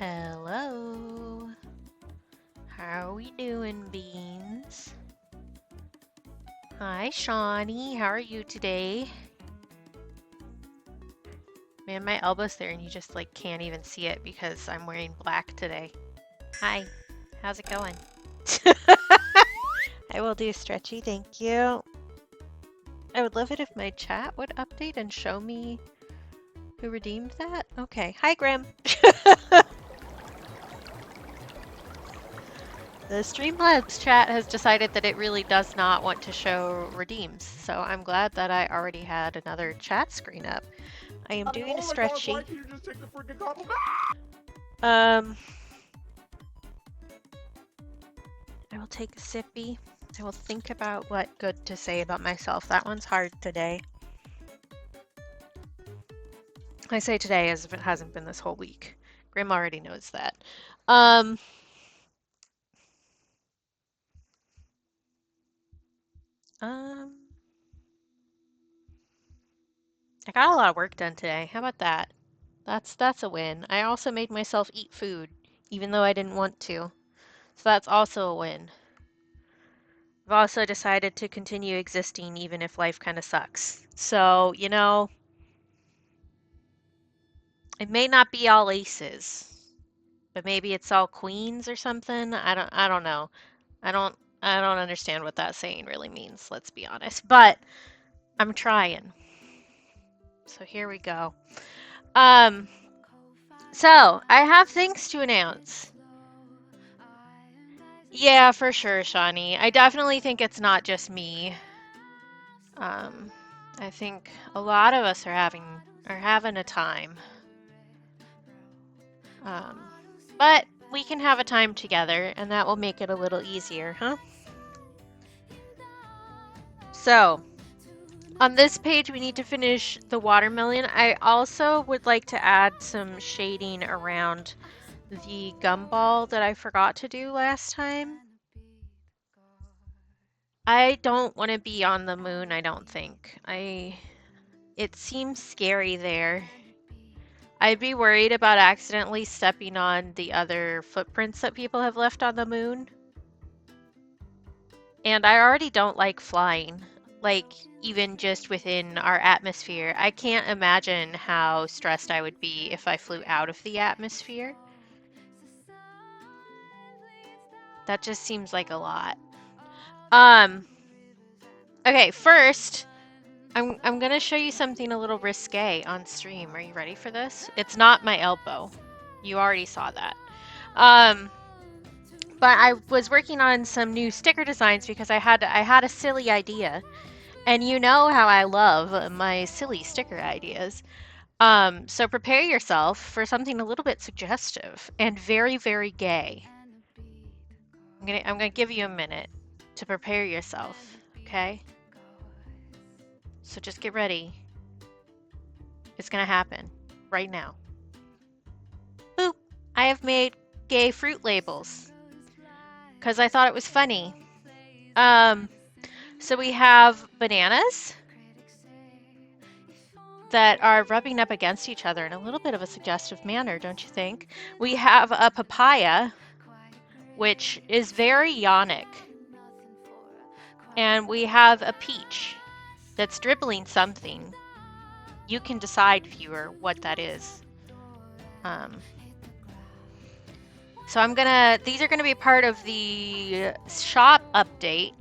Hello. How are we doing, Beans? Hi, Shawnee. How are you today? Man, my elbow's there and you just like can't even see it because I'm wearing black today. Hi. How's it going? I will do stretchy, thank you. I would love it if my chat would update and show me who redeemed that. Okay. Hi, Grim. The Streamlabs chat has decided that it really does not want to show redeems, so I'm glad that I already had another chat screen up. I am doing a stretchy. Why can't you just take the freaking compliment? I will take a sippy. I will think about what good to say about myself. That one's hard today. I say today as if it hasn't been this whole week. Grim already knows that. I got a lot of work done today. How about that? That's a win. I also made myself eat food, even though I didn't want to. So that's also a win. I've also decided to continue existing even if life kind of sucks. So, you know, it may not be all aces, but maybe it's all queens or something. I don't know. I don't understand what that saying really means, let's be honest. But I'm trying. So here we go. So I have things to announce. Yeah, for sure, Shawnee. I definitely think it's not just me. I think a lot of us are having a time. But we can have a time together, and that will make it a little easier, huh? So, on this page, we need to finish the watermelon. I also would like to add some shading around the gumball that I forgot to do last time. I don't want to be on the moon, I don't think. It seems scary there. I'd be worried about accidentally stepping on the other footprints that people have left on the moon. And I already don't like flying, like even just within our atmosphere. I can't imagine how stressed I would be if I flew out of the atmosphere. That just seems like a lot. Okay, first, I'm gonna show you something a little risque on stream. Are you ready for this? It's not my elbow. You already saw that. But I was working on some new sticker designs because I had a silly idea. And you know how I love my silly sticker ideas. So prepare yourself for something a little bit suggestive and very, very gay. I'm gonna give you a minute to prepare yourself, okay? So just get ready. It's gonna happen right now. Boop! I have made gay fruit labels because I thought it was funny. So we have bananas that are rubbing up against each other in a little bit of a suggestive manner, don't you think? We have a papaya, which is very yonic. And we have a peach that's dribbling something. You can decide, viewer, what that is. So these are gonna be part of the shop update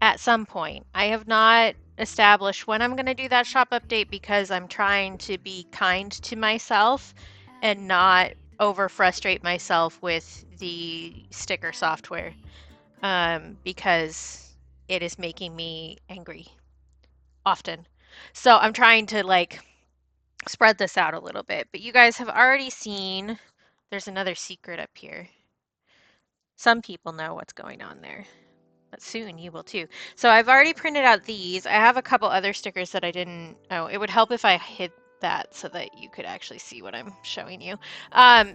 at some point. I have not established when I'm gonna do that shop update because I'm trying to be kind to myself and not over frustrate myself with the sticker software because it is making me angry often. So I'm trying to like spread this out a little bit, but you guys have already seen there's another secret up here. Some people know what's going on there, but soon you will too. So I've already printed out these. I have a couple other stickers that I didn't. Oh, it would help if I hid that so that you could actually see what I'm showing you.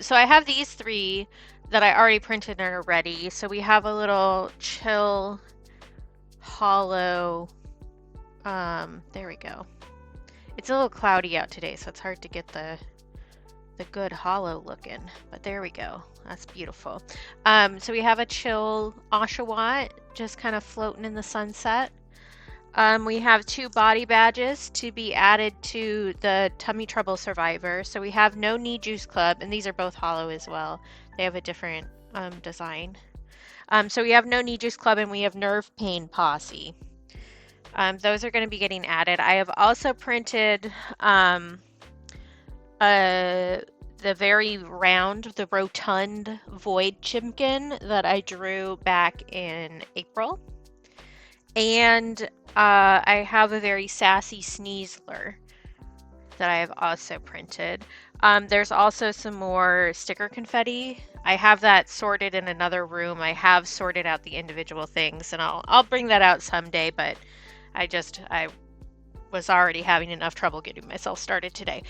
So I have these three that I already printed and are ready. So we have a little chill hollow. There we go. It's a little cloudy out today, so it's hard to get the the good hollow looking, but there we go. That's beautiful. So we have a chill Oshawott just kind of floating in the sunset. We have 2 body badges to be added to the Tummy Trouble Survivor. So we have No Knee Juice Club, and these are both hollow as well. They have a different design. So we have No Knee Juice Club and we have Nerve Pain Posse. Those are going to be getting added. I have also printed the very round, the rotund Void Chimkin that I drew back in April. And I have a very sassy Sneasler that I have also printed. There's also some more sticker confetti. I have that sorted in another room. I have sorted out the individual things, and I'll bring that out someday, but I was already having enough trouble getting myself started today.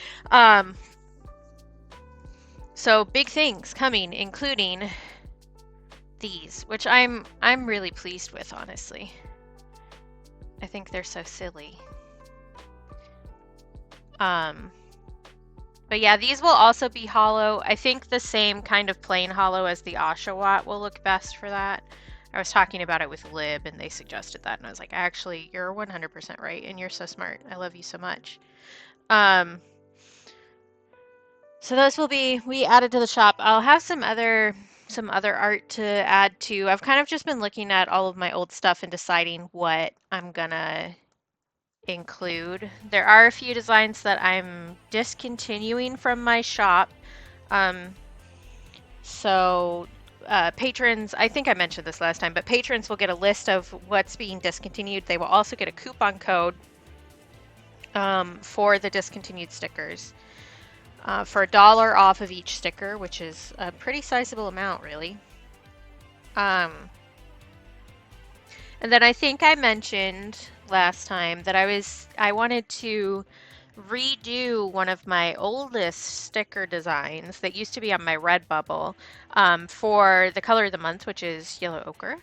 So big things coming, including these, which I'm really pleased with, honestly. I think they're so silly. But yeah, these will also be hollow. I think the same kind of plain hollow as the Oshawott will look best for that. I was talking about it with Lib and they suggested that, and I was like, actually, you're 100% right, and you're so smart. I love you so much. So those will be added to the shop. I'll have some other art to add to. I've kind of just been looking at all of my old stuff and deciding what I'm gonna include. There are a few designs that I'm discontinuing from my shop. So patrons, I think I mentioned this last time, but patrons will get a list of what's being discontinued. They will also get a coupon code for the discontinued stickers. For $1 off of each sticker, which is a pretty sizable amount, really. And then I think I mentioned last time that I wanted to redo one of my oldest sticker designs that used to be on my Redbubble for the color of the month, which is yellow ochre.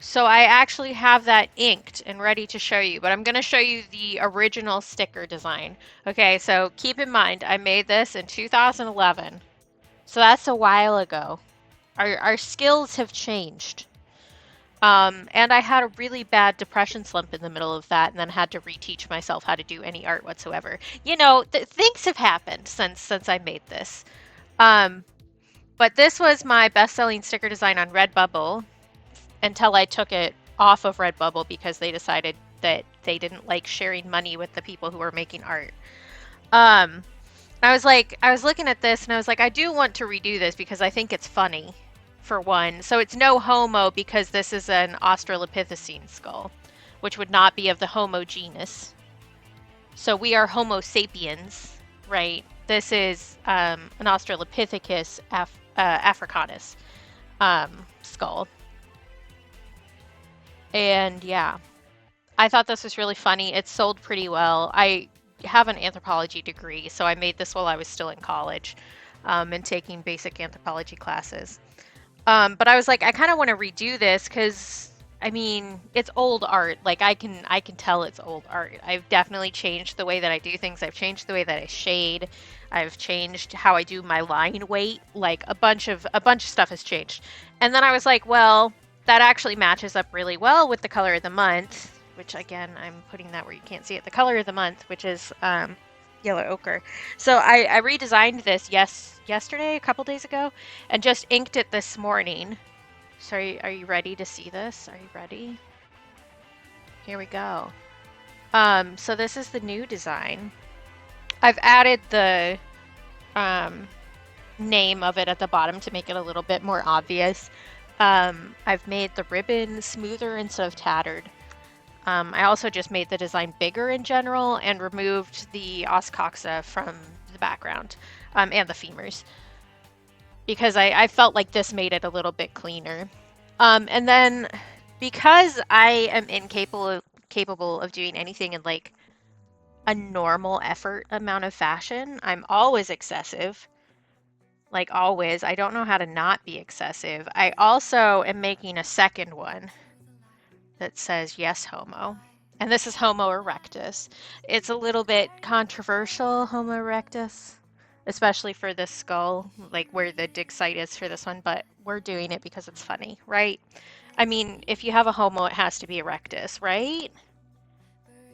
So I actually have that inked and ready to show you, but I'm going to show you the original sticker design. Okay, so keep in mind, I made this in 2011. So that's a while ago. Our skills have changed. And I had a really bad depression slump in the middle of that and then had to reteach myself how to do any art whatsoever. You know, things have happened since I made this. But this was my best-selling sticker design on Redbubble until I took it off of Redbubble because they decided that they didn't like sharing money with the people who were making art. I was looking at this and I was like, I do want to redo this because I think it's funny, for one. So it's no homo because this is an Australopithecine skull, which would not be of the Homo genus. So we are Homo sapiens, right? This is an Australopithecus africanus skull. And yeah, I thought this was really funny. It sold pretty well. I have an anthropology degree, so I made this while I was still in college and taking basic anthropology classes. But I was like, I kind of want to redo this because, I mean, it's old art. Like I can tell it's old art. I've definitely changed the way that I do things. I've changed the way that I shade. I've changed how I do my line weight. Like a bunch of stuff has changed. And then I was like, well, that actually matches up really well with the color of the month, which again, I'm putting that where you can't see it. The color of the month, which is yellow ochre. So I redesigned this yesterday, a couple days ago, and just inked it this morning. So are you ready to see this? Are you ready? Here we go. So this is the new design. I've added the name of it at the bottom to make it a little bit more obvious. I've made the ribbon smoother instead of tattered. I also just made the design bigger in general and removed the os coxa from the background and the femurs because I felt like this made it a little bit cleaner. And then because I am capable of doing anything in like a normal effort amount of fashion, I'm always excessive. Like always, I don't know how to not be excessive. I also am making a second one that says yes homo. And this is Homo erectus. It's a little bit controversial, Homo erectus, especially for this skull, like where the dig site is for this one, but we're doing it because it's funny, right? I mean, if you have a Homo, it has to be erectus, right?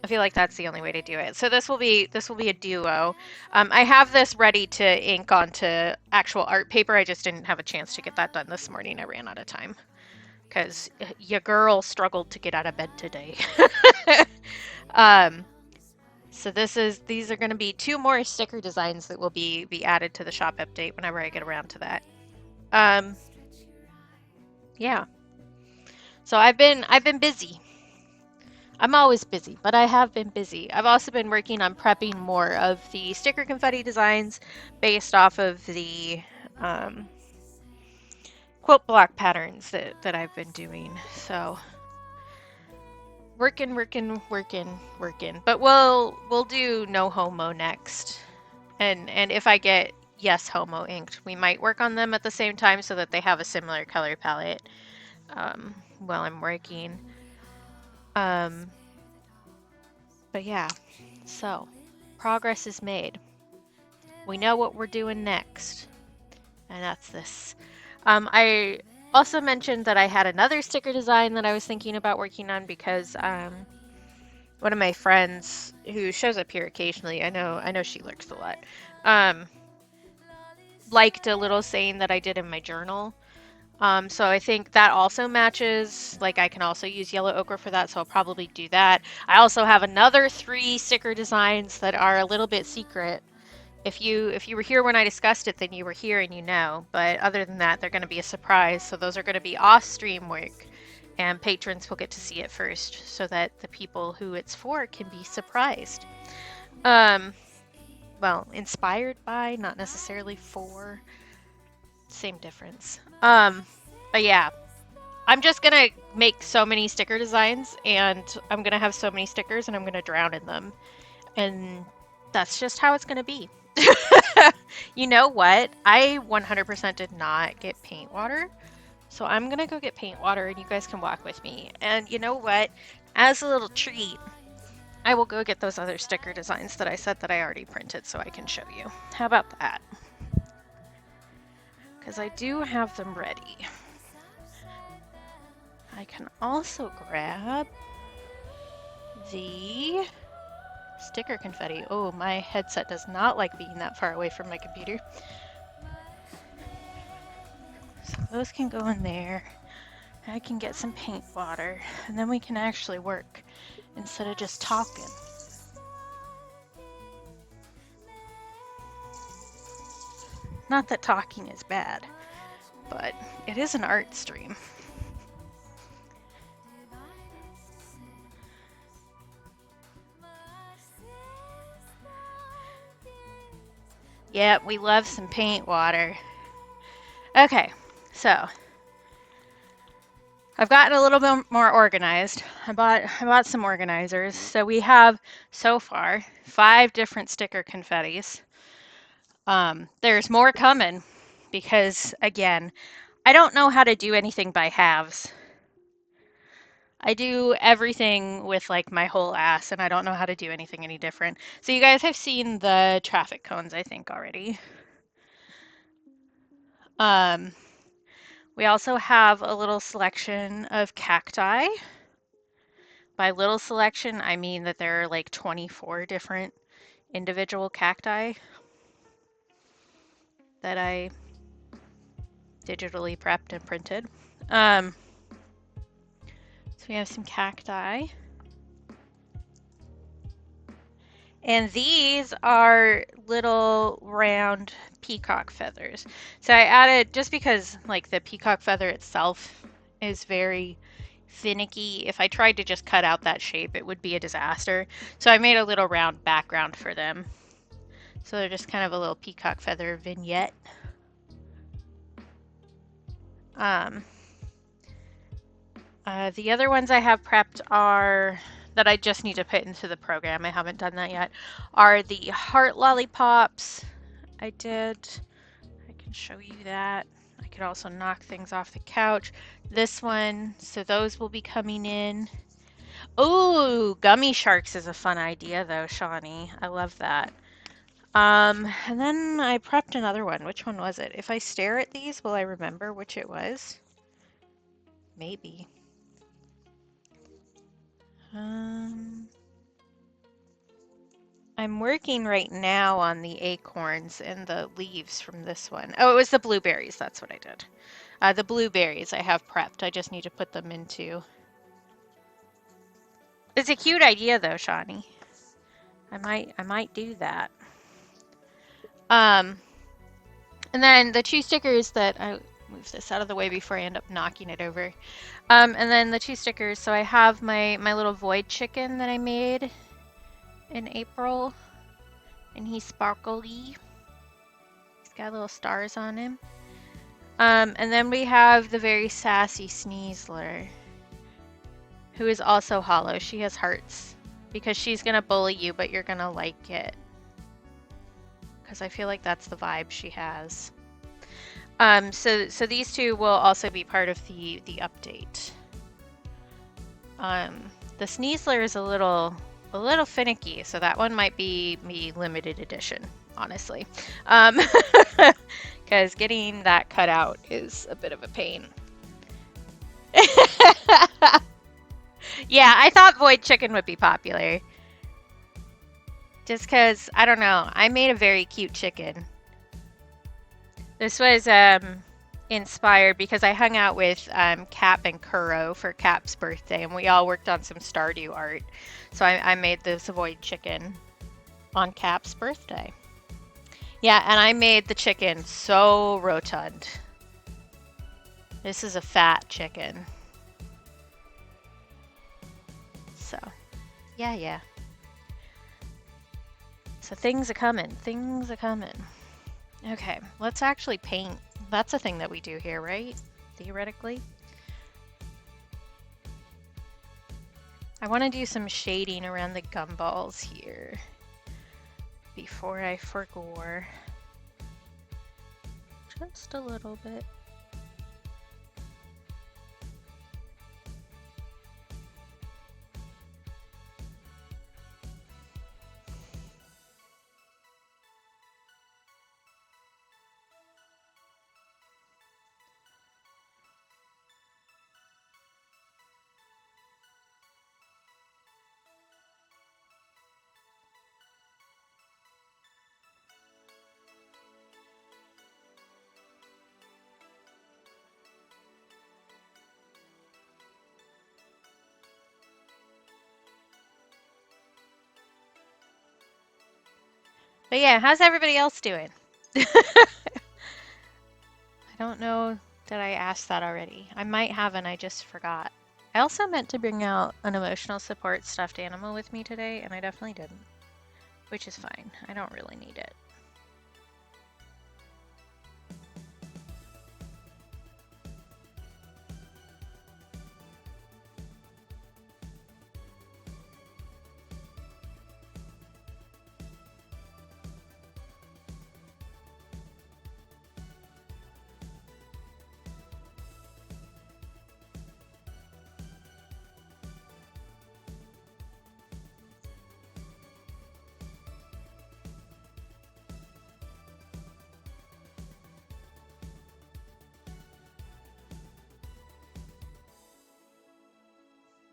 I feel like that's the only way to do it. So this will be a duo. I have this ready to ink onto actual art paper. I just didn't have a chance to get that done this morning. I ran out of time because your girl struggled to get out of bed today. um, so these are going to be 2 more sticker designs that will be added to the shop update whenever I get around to that. Yeah. So I've been busy. I'm always busy, but I have been busy. I've also been working on prepping more of the sticker confetti designs based off of the quilt block patterns that I've been doing. So working. But we'll do no homo next. And if I get yes homo inked, we might work on them at the same time so that they have a similar color palette while I'm working. But yeah, so progress is made. We know what we're doing next, and that's this. I also mentioned that I had another sticker design that I was thinking about working on because one of my friends who shows up here occasionally, I know she lurks a lot, liked a little saying that I did in my journal. So I think that also matches. Like I can also use yellow ochre for that, so I'll probably do that. I also have another 3 sticker designs that are a little bit secret. If you were here when I discussed it, then you were here and you know. But other than that, they're going to be a surprise. So those are going to be off-stream work, and patrons will get to see it first, so that the people who it's for can be surprised. Well, inspired by, not necessarily for. Same difference. But yeah, I'm just gonna make so many sticker designs, and I'm gonna have so many stickers, and I'm gonna drown in them, and that's just how it's gonna be. You know what? I 100% did not get paint water, so I'm gonna go get paint water, and you guys can walk with me. And you know what? As a little treat, I will go get those other sticker designs that I said that I already printed, so I can show you. How about that? Because I do have them ready. I can also grab the sticker confetti. Oh, my headset does not like being that far away from my computer. So those can go in there. I can get some paint water, and then we can actually work instead of just talking. Not that talking is bad, but it is an art stream. Yep, we love some paint water. Okay, so I've gotten a little bit more organized. I bought some organizers. So we have so far 5 different sticker confettis. There's more coming because again, I don't know how to do anything by halves. I do everything with like my whole ass, and I don't know how to do anything any different. So you guys have seen the traffic cones, I think, already. We also have a little selection of cacti. By little selection, I mean that there are like 24 different individual cacti that I digitally prepped and printed. So we have some cacti. And these are little round peacock feathers. So I added, just because like the peacock feather itself is very finicky, if I tried to just cut out that shape, it would be a disaster. So I made a little round background for them. So they're just kind of a little peacock feather vignette. The other ones I have prepped are, that I just need to put into the program, I haven't done that yet, are the heart lollipops. I can show you that. I could also knock things off the couch. This one, so those will be coming in. Ooh, gummy sharks is a fun idea though, Shawnee. I love that. And then I prepped another one. Which one was it? If I stare at these, will I remember which it was? Maybe. Um, I'm working right now on the acorns and the leaves from this one. Oh, it was the blueberries. That's what I did. The blueberries I have prepped. I just need to put them into. It's a cute idea though, Shawnee. I might do that. Um, and then the two stickers that I move this out of the way before I end up knocking it over. And then the two stickers. So I have my little void chicken that I made in April, and he's sparkly. He's got little stars on him. And then we have the very sassy Sneasler, who is also hollow. She has hearts because she's gonna bully you, but you're gonna like it. Because I feel like that's the vibe she has. So these two will also be part of the update. The Sneasler is a little finicky, so that one might be limited edition, honestly. Because getting that cut out is a bit of a pain. Yeah, I thought Void Chicken would be popular. Just because, I don't know, I made a very cute chicken. This was inspired because I hung out with Cap and Kuro for Cap's birthday, and we all worked on some Stardew art. So I made this Void Chicken on Cap's birthday. Yeah, and I made the chicken so rotund. This is a fat chicken. So, yeah. So things are coming. Things are coming. Okay, let's actually paint. That's a thing that we do here, right? Theoretically. I want to do some shading around the gumballs here before I forgore. Just a little bit. But yeah, how's everybody else doing? I don't know that I asked that already. I might have and I just forgot. I also meant to bring out an emotional support stuffed animal with me today, and I definitely didn't. Which is fine. I don't really need it.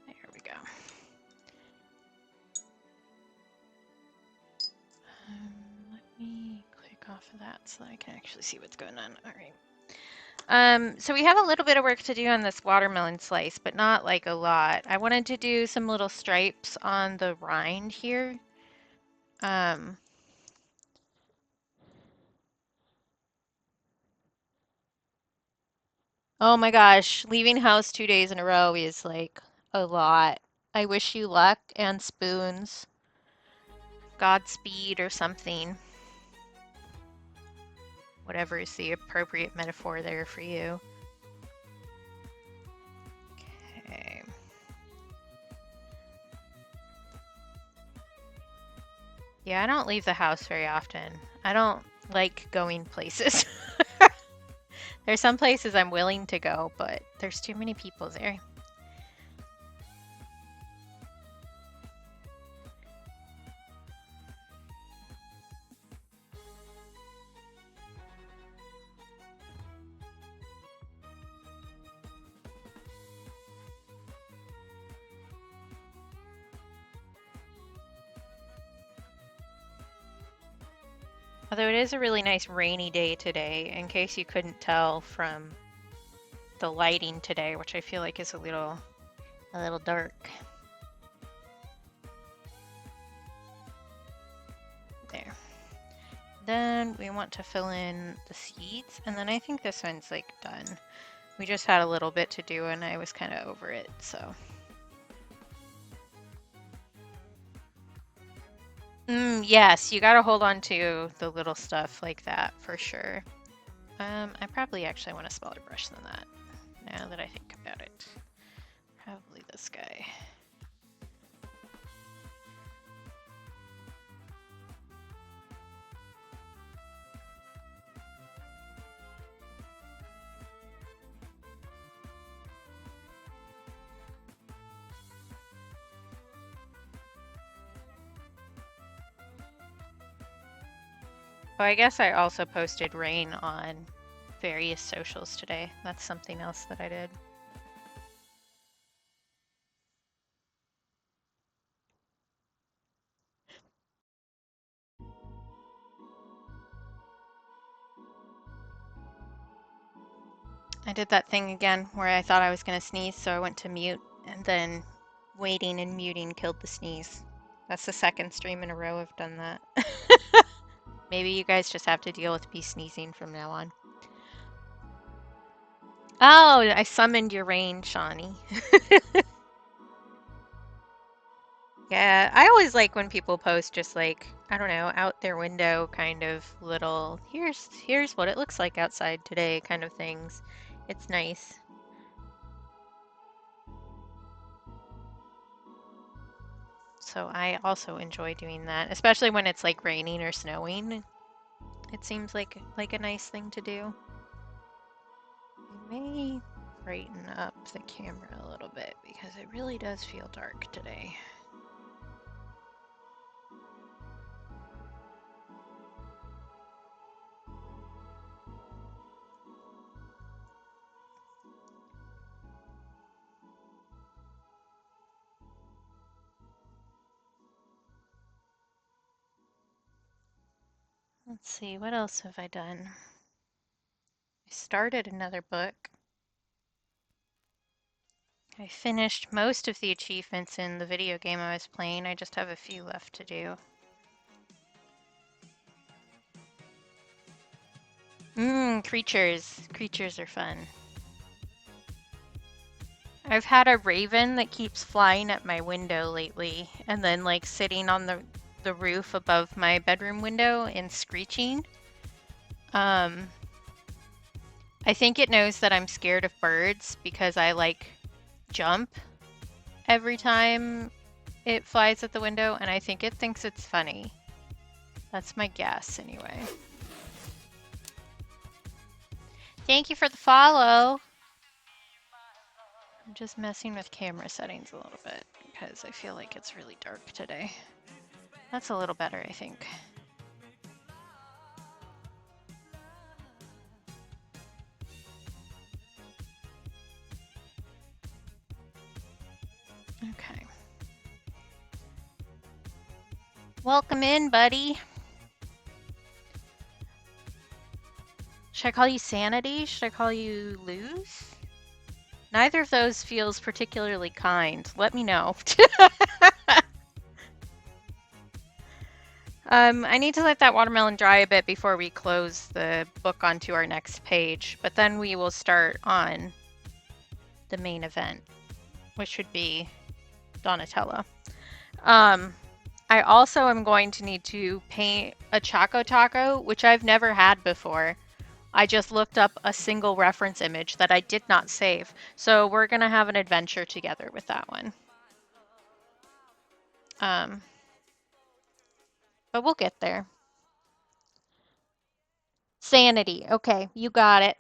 There we go. Let me click off of that so that I can actually see what's going on. All right. So we have a little bit of work to do on this watermelon slice, but not like a lot. I wanted to do some little stripes on the rind here. Oh my gosh, leaving house 2 days in a row is like a lot. I wish you luck and spoons. Godspeed or something. Whatever is the appropriate metaphor there for you. Okay. Yeah, I don't leave the house very often. I don't like going places. There's some places I'm willing to go, but there's too many people there. Although it is a really nice rainy day today, in case you couldn't tell from the lighting today, which I feel like is a little dark. There. Then we want to fill in the seeds, and then I think this one's like done. We just had a little bit to do and I was kind of over it, so. Yes, you gotta hold on to the little stuff like that for sure. I probably actually want a smaller brush than that, now that I think about it. Probably this guy. Oh, I guess I also posted rain on various socials today. That's something else that I did. I did that thing again where I thought I was going to sneeze, so I went to mute, and then waiting and muting killed the sneeze. That's the second stream in a row I've done that. Maybe you guys just have to deal with me sneezing from now on. Oh, I summoned your rain, Shawnee. Yeah, I always like when people post just like, I don't know, out their window kind of little, here's what it looks like outside today kind of things. It's nice. So I also enjoy doing that, especially when it's like raining or snowing. It seems like a nice thing to do. I may brighten up the camera a little bit because it really does feel dark today. Let's see, what else have I done? I started another book. I finished most of the achievements in the video game I was playing. I just have a few left to do. Creatures. Creatures are fun. I've had a raven that keeps flying at my window lately, and then like sitting on the roof above my bedroom window and screeching. I think it knows that I'm scared of birds because I like jump every time it flies at the window, and I think it thinks it's funny. That's my guess anyway. Thank you for the follow. I'm just messing with camera settings a little bit because I feel like it's really dark today. That's a little better, I think. Okay. Welcome in, buddy. Should I call you Sanity? Should I call you Luz? Neither of those feels particularly kind. Let me know. I need to let that watermelon dry a bit before we close the book onto our next page, but then we will start on the main event, which would be Donatella. I also am going to need to paint a Choco Taco, which I've never had before. I just looked up a single reference image that I did not save. So we're going to have an adventure together with that one. But we'll get there. Sanity. Okay, you got it.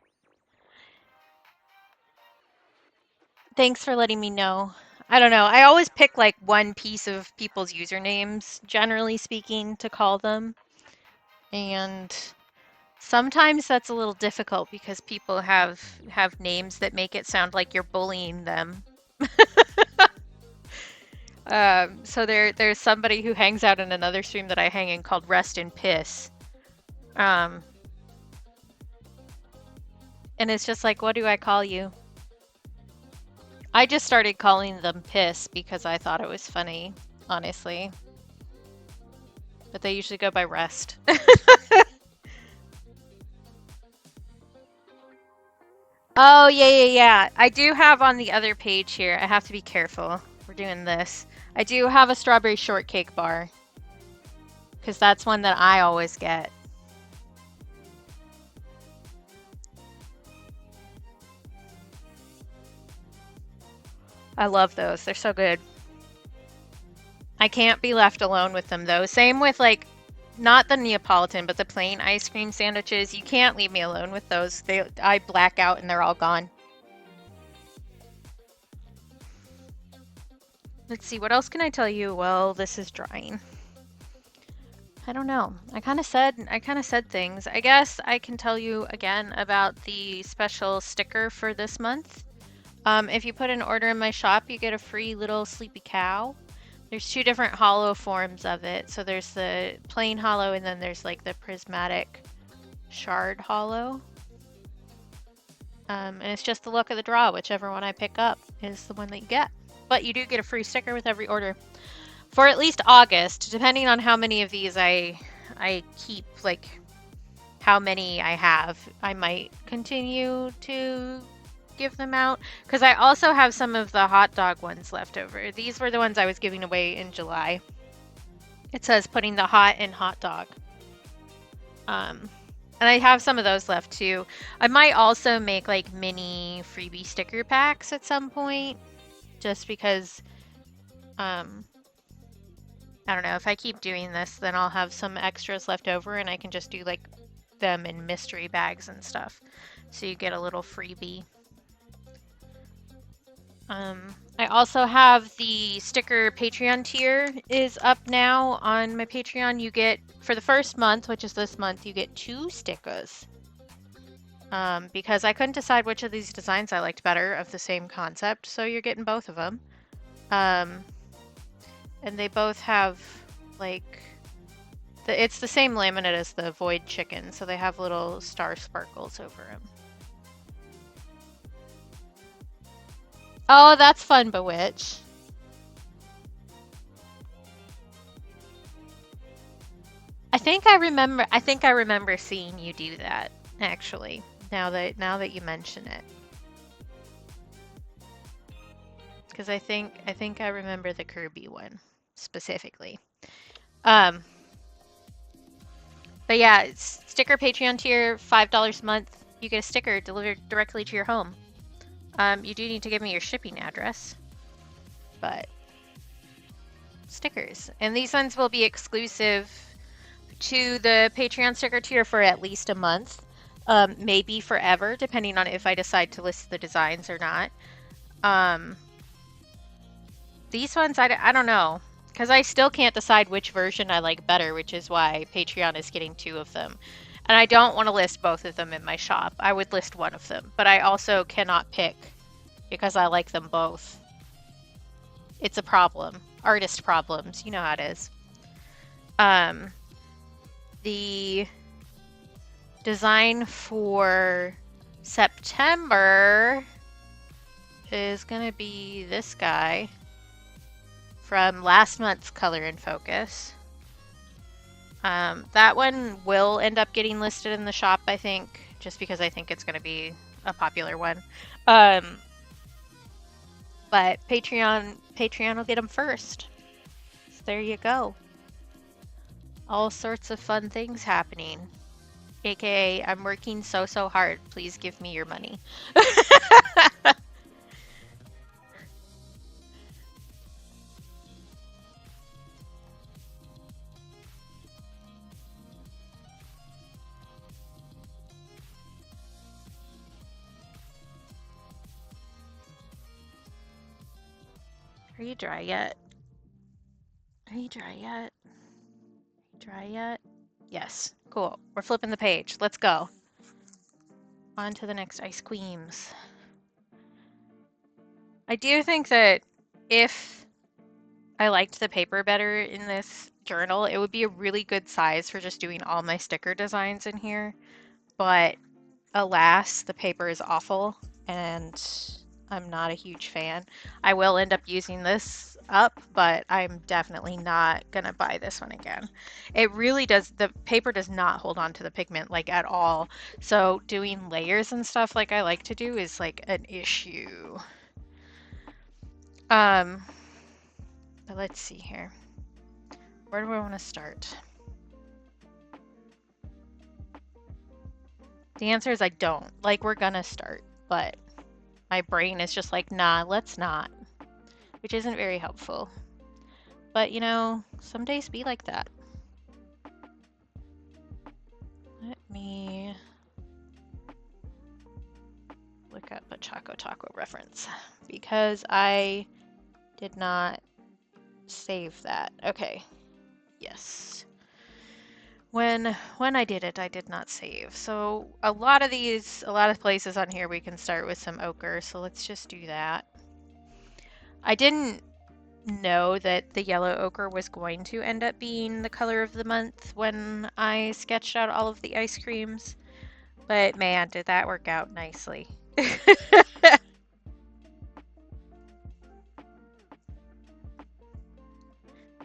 Thanks for letting me know. I don't know. I always pick like one piece of people's usernames, generally speaking, to call them. And sometimes that's a little difficult because people have names that make it sound like you're bullying them. So there's somebody who hangs out in another stream that I hang in called Rest in Piss. Um, and it's just like, what do I call you? I just started calling them Piss because I thought it was funny, honestly. But they usually go by Rest. Oh, yeah, yeah, yeah. I do have on the other page here. I have to be careful. We're doing this. I do have a strawberry shortcake bar because that's one that I always get. I love those. They're so good. I can't be left alone with them though. Same with like not the Neapolitan, but the plain ice cream sandwiches. You can't leave me alone with those. I black out and they're all gone. Let's see, what else can I tell you? Well, this is drying. I don't know. I kind of said things. I guess I can tell you again about the special sticker for this month. If you put an order in my shop, you get a free little sleepy cow. There's two different hollow forms of it. So there's the plain hollow and then there's like the prismatic shard hollow. And it's just the luck of the draw. Whichever one I pick up is the one that you get. But you do get a free sticker with every order. For at least August, depending on how many of these I keep, like how many I have, I might continue to give them out because I also have some of the hot dog ones left over. These were the ones I was giving away in July. It says putting the hot in hot dog. And I have some of those left too. I might also make like mini freebie sticker packs at some point just because I don't know, if I keep doing this, then I'll have some extras left over and I can just do like them in mystery bags and stuff. So you get a little freebie. I also have the sticker Patreon tier is up now on my Patreon. You get, for the first month, which is this month, you get 2 stickers. Because I couldn't decide which of these designs I liked better of the same concept, so you're getting both of them. And they both have like it's the same laminate as the Void Chicken, so they have little star sparkles over them. Oh, that's fun, Bewitch. I think I remember seeing you do that, actually, now that you mention it. Because I think I remember the Kirby one specifically. Um, but yeah, it's sticker Patreon tier, $5 a month. You get a sticker delivered directly to your home. You do need to give me your shipping address, but stickers. And these ones will be exclusive to the Patreon sticker tier for at least a month, maybe forever, depending on if I decide to list the designs or not. These ones, I don't know, because I still can't decide which version I like better, which is why Patreon is getting 2 of them. And I don't want to list both of them in my shop. I would list one of them, but I also cannot pick because I like them both. It's a problem. Artist problems, you know how it is. The design for September is gonna be this guy from last month's Color in Focus. That one will end up getting listed in the shop, I think, just because I think it's gonna be a popular one. But Patreon will get them first. So there you go. All sorts of fun things happening. AKA, I'm working so hard. Please give me your money. Are you dry yet? Are you dry yet? Dry yet? Yes. Cool. We're flipping the page. Let's go. On to the next ice creams. I do think that if I liked the paper better in this journal. It would be a really good size for just doing all my sticker designs in here, but alas, the paper is awful and I'm not a huge fan. I will end up using this up, but I'm definitely not gonna buy this one again. It really does, the paper does not hold on to the pigment like at all. So doing layers and stuff like I like to do is like an issue. Um, but let's see here. Where do I want to start? The answer is I don't. Like, we're gonna start, but my brain is just like, nah, let's not, which isn't very helpful. But you know, some days be like that. Let me look up a Choco Taco reference because I did not save that. Okay, yes. When I did it, I did not save. So a lot of places on here we can start with some ochre, so let's just do that. I didn't know that the yellow ochre was going to end up being the color of the month when I sketched out all of the ice creams, but man, did that work out nicely.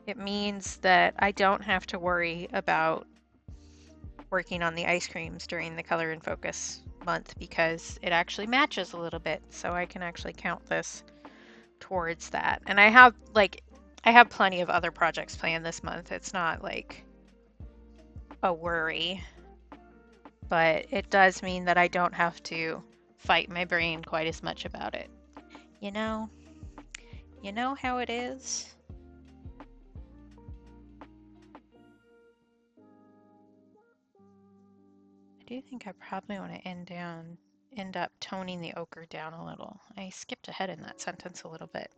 It means that I don't have to worry about working on the ice creams during the Color in Focus month because it actually matches a little bit, so I can actually count this towards that. And I have plenty of other projects planned this month. It's not like a worry, but it does mean that I don't have to fight my brain quite as much about it. You know? You know how it is? I do think I probably want to end up toning the ochre down a little. I skipped ahead in that sentence a little bit.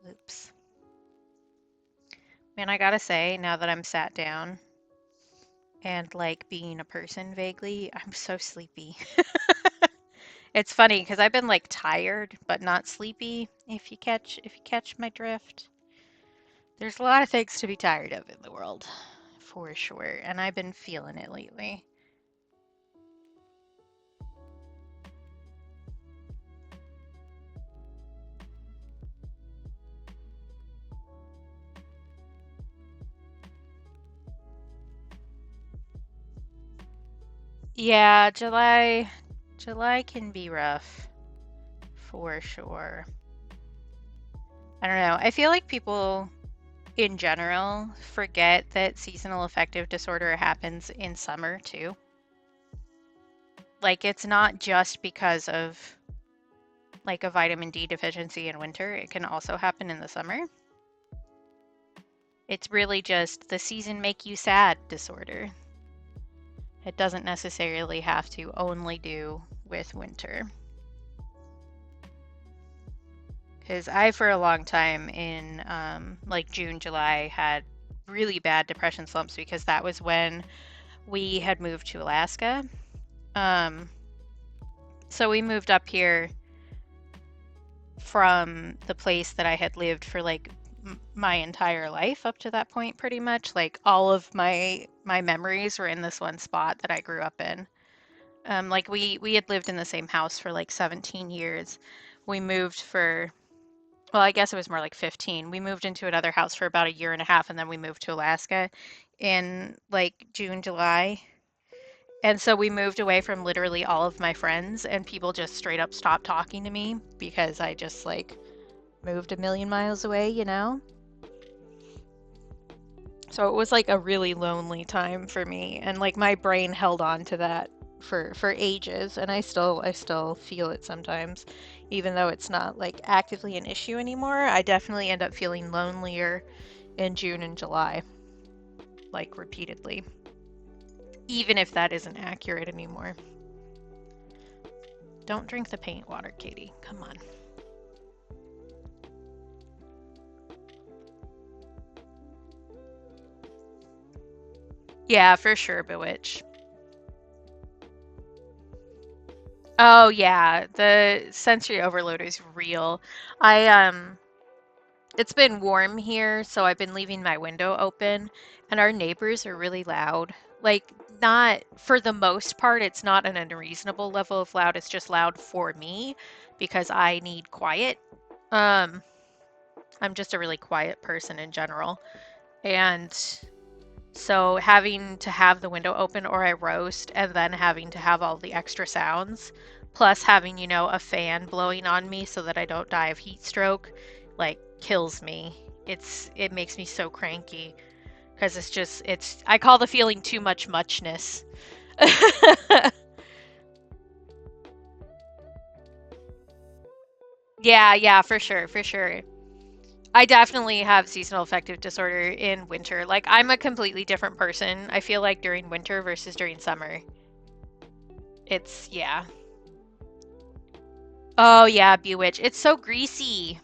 Oops. Man, I gotta say, now that I'm sat down and like being a person vaguely, I'm so sleepy. It's funny because I've been like tired but not sleepy, if you catch my drift. There's a lot of things to be tired of in the world, for sure, and I've been feeling it lately. Yeah, July can be rough, for sure. I don't know. I feel like people in general forget that seasonal affective disorder happens in summer too. Like it's not just because of like a vitamin D deficiency in winter, it can also happen in the summer. It's really just the season make you sad disorder. It doesn't necessarily have to only do with winter. Because I, for a long time in like June, July, had really bad depression slumps because that was when we had moved to Alaska. So we moved up here from the place that I had lived for like my entire life up to that point, pretty much. Like all of my memories were in this one spot that I grew up in. Like we had lived in the same house for like 17 years. We moved for, well, I guess it was more like 15. We moved into another house for about a year and a half, and then we moved to Alaska in like June, July. And so we moved away from literally all of my friends, and people just straight up stopped talking to me because I just like moved a million miles away, you know? So it was like a really lonely time for me, and like my brain held on to that for ages, and I still feel it sometimes, even though it's not like actively an issue anymore. I definitely end up feeling lonelier in June and July, like repeatedly, even if that isn't accurate anymore. Don't drink the paint water, Katie. Come on. Yeah, for sure, Bewitch. Oh yeah, the sensory overload is real. I It's been warm here, so I've been leaving my window open, and our neighbors are really loud. Like, not for the most part, it's not an unreasonable level of loud. It's just loud for me because I need quiet. Um, I'm just a really quiet person in general. And so having to have the window open or I roast and then having to have all the extra sounds, plus having, you know, a fan blowing on me so that I don't die of heat stroke, like kills me. It makes me so cranky because it's I call the feeling too much muchness. Yeah, yeah, for sure, for sure. I definitely have seasonal affective disorder in winter. Like I'm a completely different person. I feel like during winter versus during summer. It's yeah. Oh yeah, Bewitch. It's so greasy.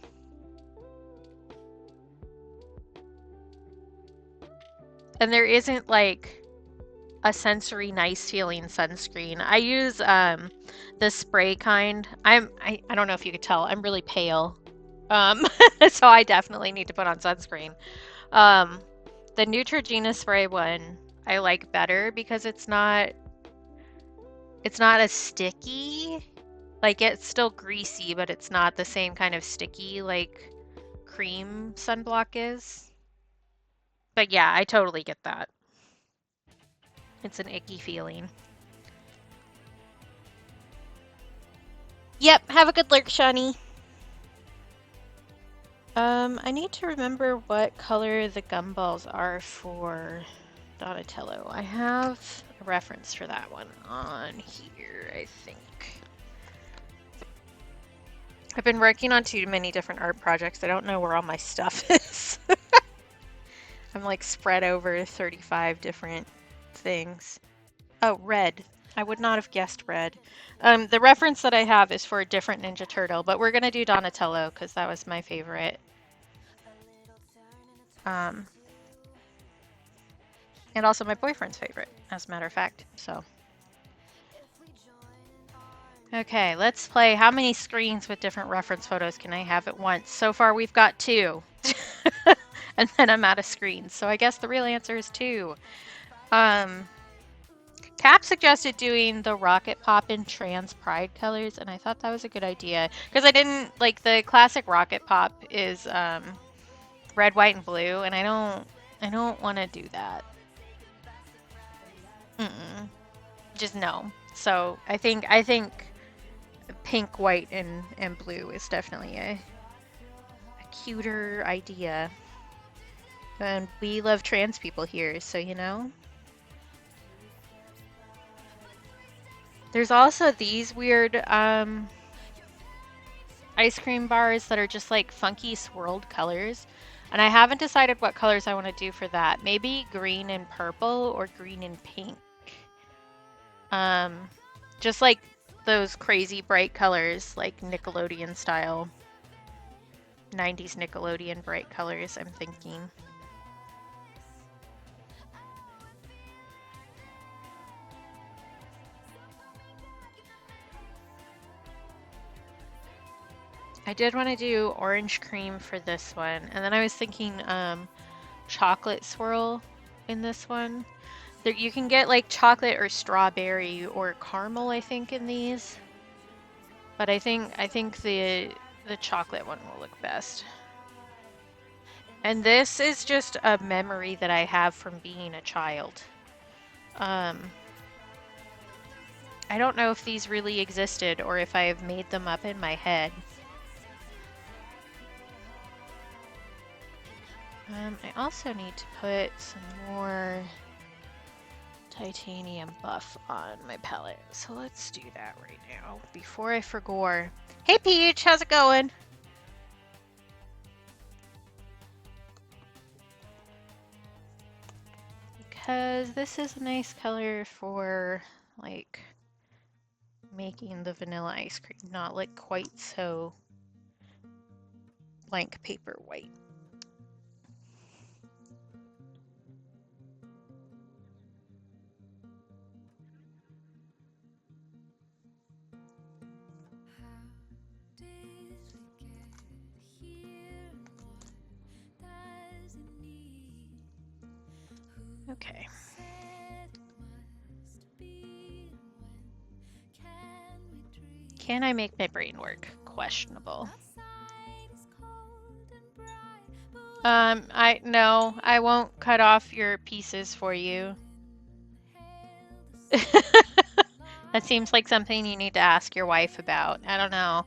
And there isn't like a sensory nice feeling sunscreen. I use the spray kind. I don't know if you could tell. I'm really pale. Um so I definitely need to put on sunscreen. Um the Neutrogena spray one I like better because it's not as sticky. Like it's still greasy, but it's not the same kind of sticky like cream sunblock is. But yeah, I totally get that. It's an icky feeling. Yep, have a good lurk, Shani. I need to remember what color the gumballs are for Donatello. I have a reference for that one on here, I think. I've been working on too many different art projects. I don't know where all my stuff is. I'm like spread over 35 different things. Oh, red. I would not have guessed red. The reference that I have is for a different Ninja Turtle, but we're gonna do Donatello because that was my favorite. Um, and also my boyfriend's favorite, as a matter of fact. So, okay, let's play. How many screens with different reference photos can I have at once? So far, we've got two. And then I'm out of screens. So I guess the real answer is two. Um, Cap suggested doing the Rocket Pop in trans pride colors, and I thought that was a good idea because I didn't like the classic Rocket Pop is red, white, and blue, and I don't want to do that. Mm-mm. Just no. So I think pink, white, and blue is definitely a cuter idea. And we love trans people here, so you know. There's also these weird ice cream bars that are just like funky swirled colors. And I haven't decided what colors I want to do for that. Maybe green and purple or green and pink. Um, just like those crazy bright colors, like Nickelodeon style, 90s Nickelodeon bright colors, I'm thinking. I did want to do orange cream for this one. And then I was thinking chocolate swirl in this one. There, you can get like chocolate or strawberry or caramel, I think, in these. But I think the chocolate one will look best. And this is just a memory that I have from being a child. Um, I don't know if these really existed or if I have made them up in my head. I also need to put some more titanium buff on my palette. So let's do that right now before I forget. Hey Peach, how's it going? Because this is a nice color for like making the vanilla ice cream, not like quite so blank paper white. Okay. Can I make my brain work? Questionable. No, I won't cut off your pieces for you. That seems like something you need to ask your wife about. I don't know.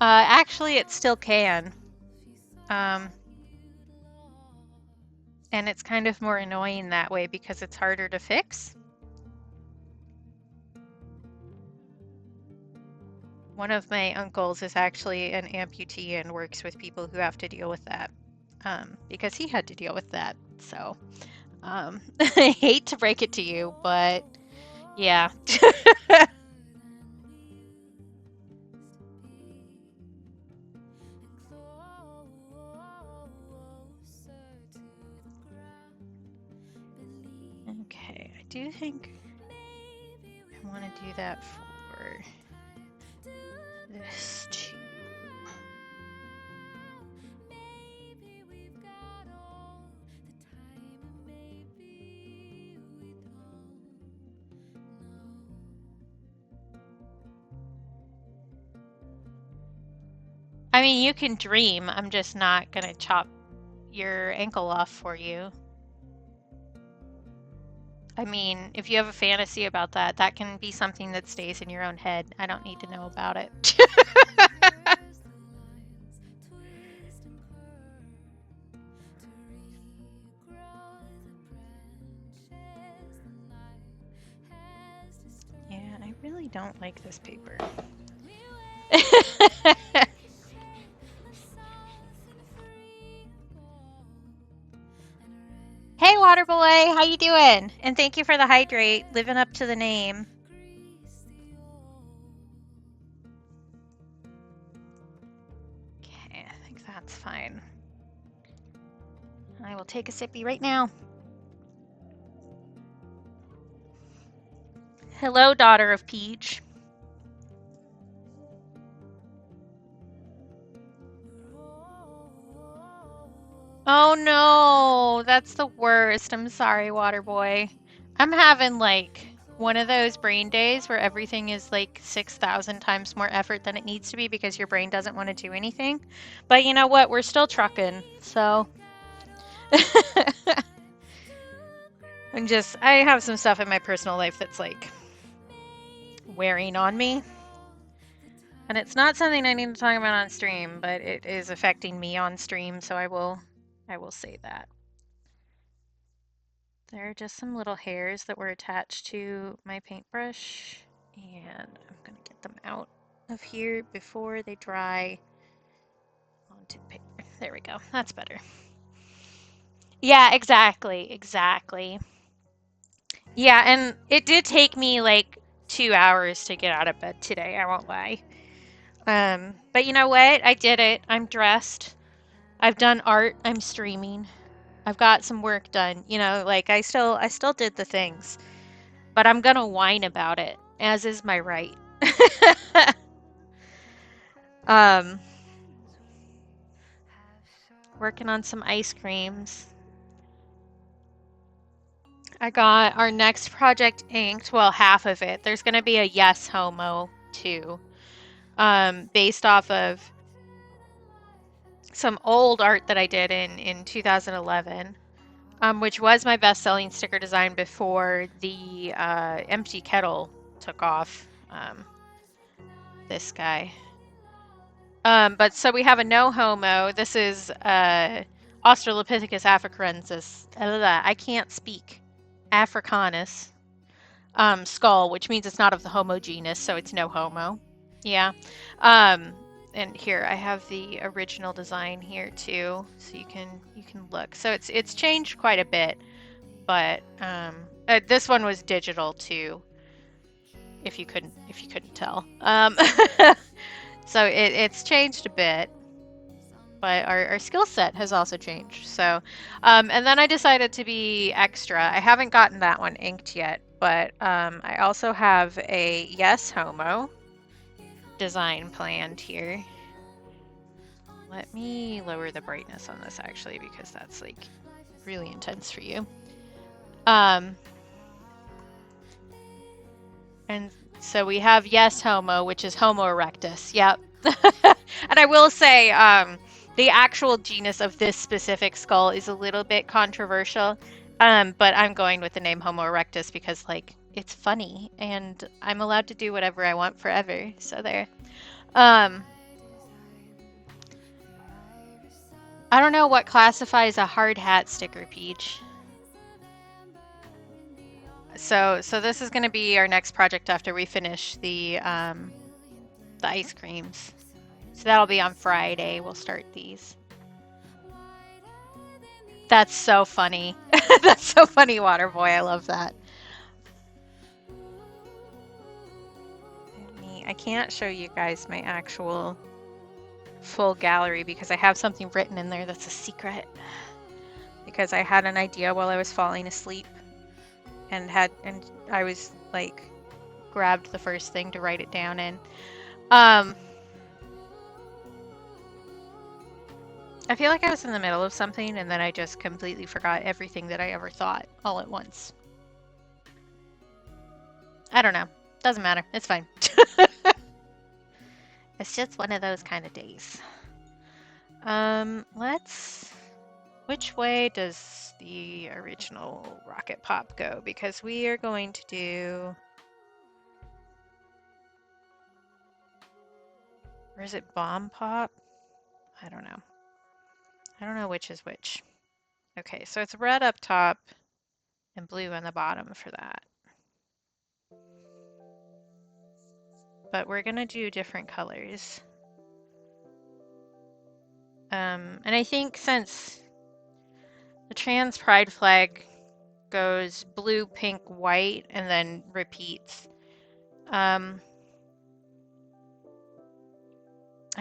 Actually, it still can. And it's kind of more annoying that way because it's harder to fix. One of my uncles is actually an amputee and works with people who have to deal with that, because he had to deal with that. So, I hate to break it to you, but yeah. Okay, I do think I want to do that for this too. I mean, you can dream. I'm just not gonna chop your ankle off for you. I mean, if you have a fantasy about that, that can be something that stays in your own head. I don't need to know about it. Yeah, I really don't like this paper. Hey, water boy, how you doing? And thank you for the hydrate, living up to the name. Okay, I think that's fine. I will take a sippy right now. Hello, daughter of Peach. Oh no, that's the worst. I'm sorry, water boy. I'm having like one of those brain days where everything is like 6,000 times more effort than it needs to be because your brain doesn't want to do anything. But you know what? We're still trucking, so. I have some stuff in my personal life that's like wearing on me. And it's not something I need to talk about on stream, but it is affecting me on stream, so I will say that. There are just some little hairs that were attached to my paintbrush, and I'm gonna get them out of here before they dry onto paper. There we go. That's better. Yeah, exactly. Yeah, and it did take me like 2 hours to get out of bed today, I won't lie. But you know what? I did it. I'm dressed. I've done art. I'm streaming. I've got some work done. You know, like I still did the things. But I'm gonna whine about it, as is my right. um Working on some ice creams. I got our next project inked, well, half of it. There's gonna be a Yes Homo too. Based off of some old art that I did in 2011, which was my best-selling sticker design before the empty kettle took off. This guy. But so we have a no homo. This is Australopithecus africanus. I can't speak. Africanus. skull, which means it's not of the Homo genus, so it's no homo. Yeah. Um, and here I have the original design here too, so you can look. So it's changed quite a bit, but this one was digital too, if you couldn't tell. So it's changed a bit, but our skill set has also changed. So, and then I decided to be extra. I haven't gotten that one inked yet, but I also have a Yes Homo design planned here. Let me lower the brightness on this actually, because that's like really intense for you. And so we have Yes Homo, which is Homo erectus. Yep. And I will say, the actual genus of this specific skull is a little bit controversial, but I'm going with the name Homo erectus because, like, it's funny, and I'm allowed to do whatever I want forever. So there. Um, I don't know what classifies a hard hat sticker, Peach. So this is going to be our next project after we finish the ice creams. So that'll be on Friday. We'll start these. That's so funny. That's so funny, Waterboy. I love that. I can't show you guys my actual full gallery because I have something written in there that's a secret. Because I had an idea while I was falling asleep and I was like grabbed the first thing to write it down in. I feel like I was in the middle of something and then I just completely forgot everything that I ever thought all at once. I don't know. Doesn't matter. It's fine. It's just one of those kind of days. Which way does the original Rocket Pop go? Because we are going to do... Or is it Bomb Pop? I don't know. I don't know which is which. Okay, so it's red up top and blue on the bottom for that. But we're gonna do different colors. And I think since the trans pride flag goes blue, pink, white, and then repeats, I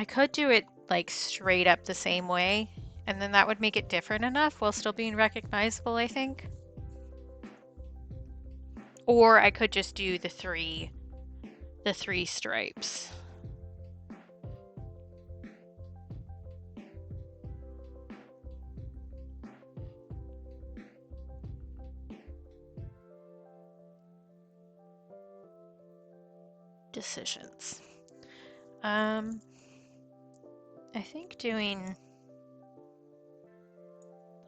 could do it like straight up the same way, and then that would make it different enough while still being recognizable, I think. Or I could just do the three stripes. Decisions. I think doing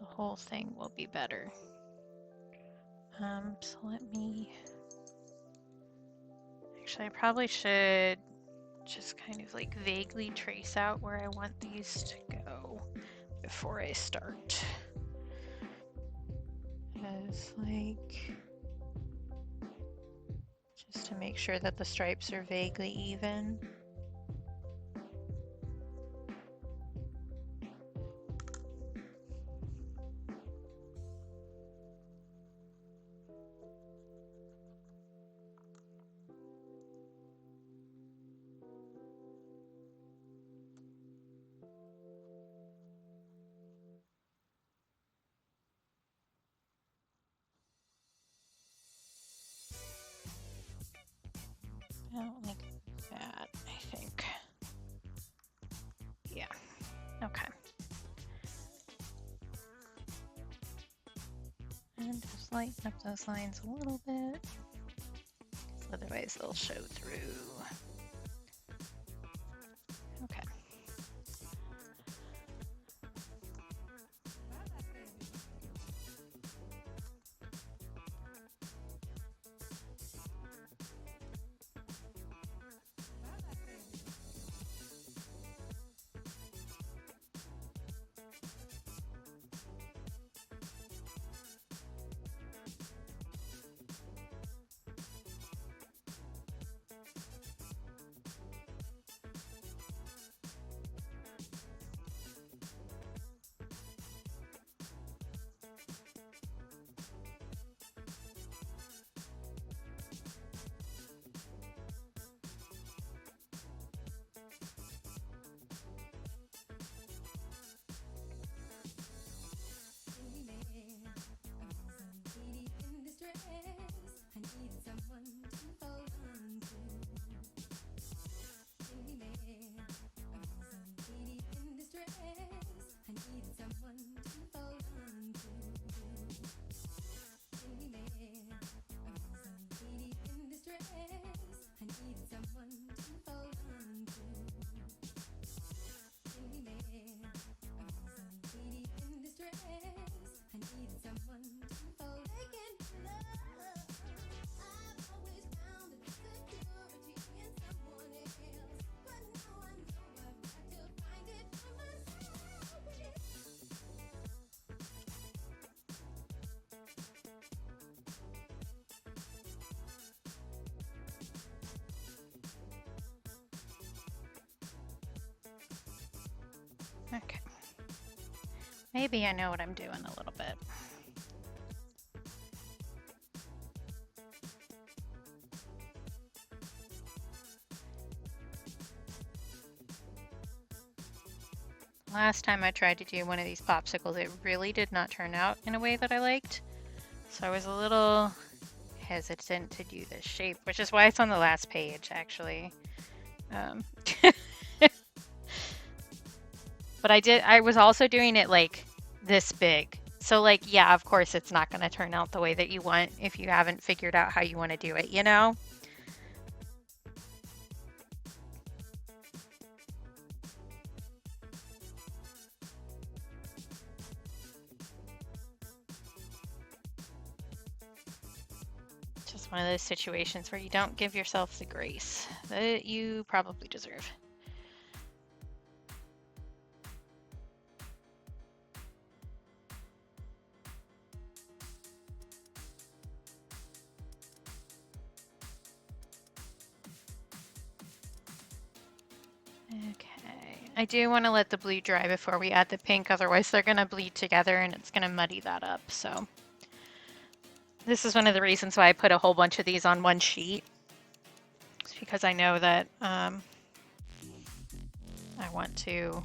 the whole thing will be better. So let me... Actually, I probably should just kind of like vaguely trace out where I want these to go before I start. Because, like, just to make sure that the stripes are vaguely even. About like that, I think. Yeah, okay. And just lighten up those lines a little bit. Otherwise they'll show through. Okay. Okay. Maybe I know what I'm doing a little bit. Last time I tried to do one of these popsicles, it really did not turn out in a way that I liked. So I was a little hesitant to do this shape, which is why it's on the last page, actually. But I was also doing it like this big. So like, yeah, of course it's not going to turn out the way that you want if you haven't figured out how you want to do it, you know? Just one of those situations where you don't give yourself the grace that you probably deserve. Okay, I do want to let the blue dry before we add the pink, otherwise they're going to bleed together and it's going to muddy that up. So this is one of the reasons why I put a whole bunch of these on one sheet. It's because I know that I want to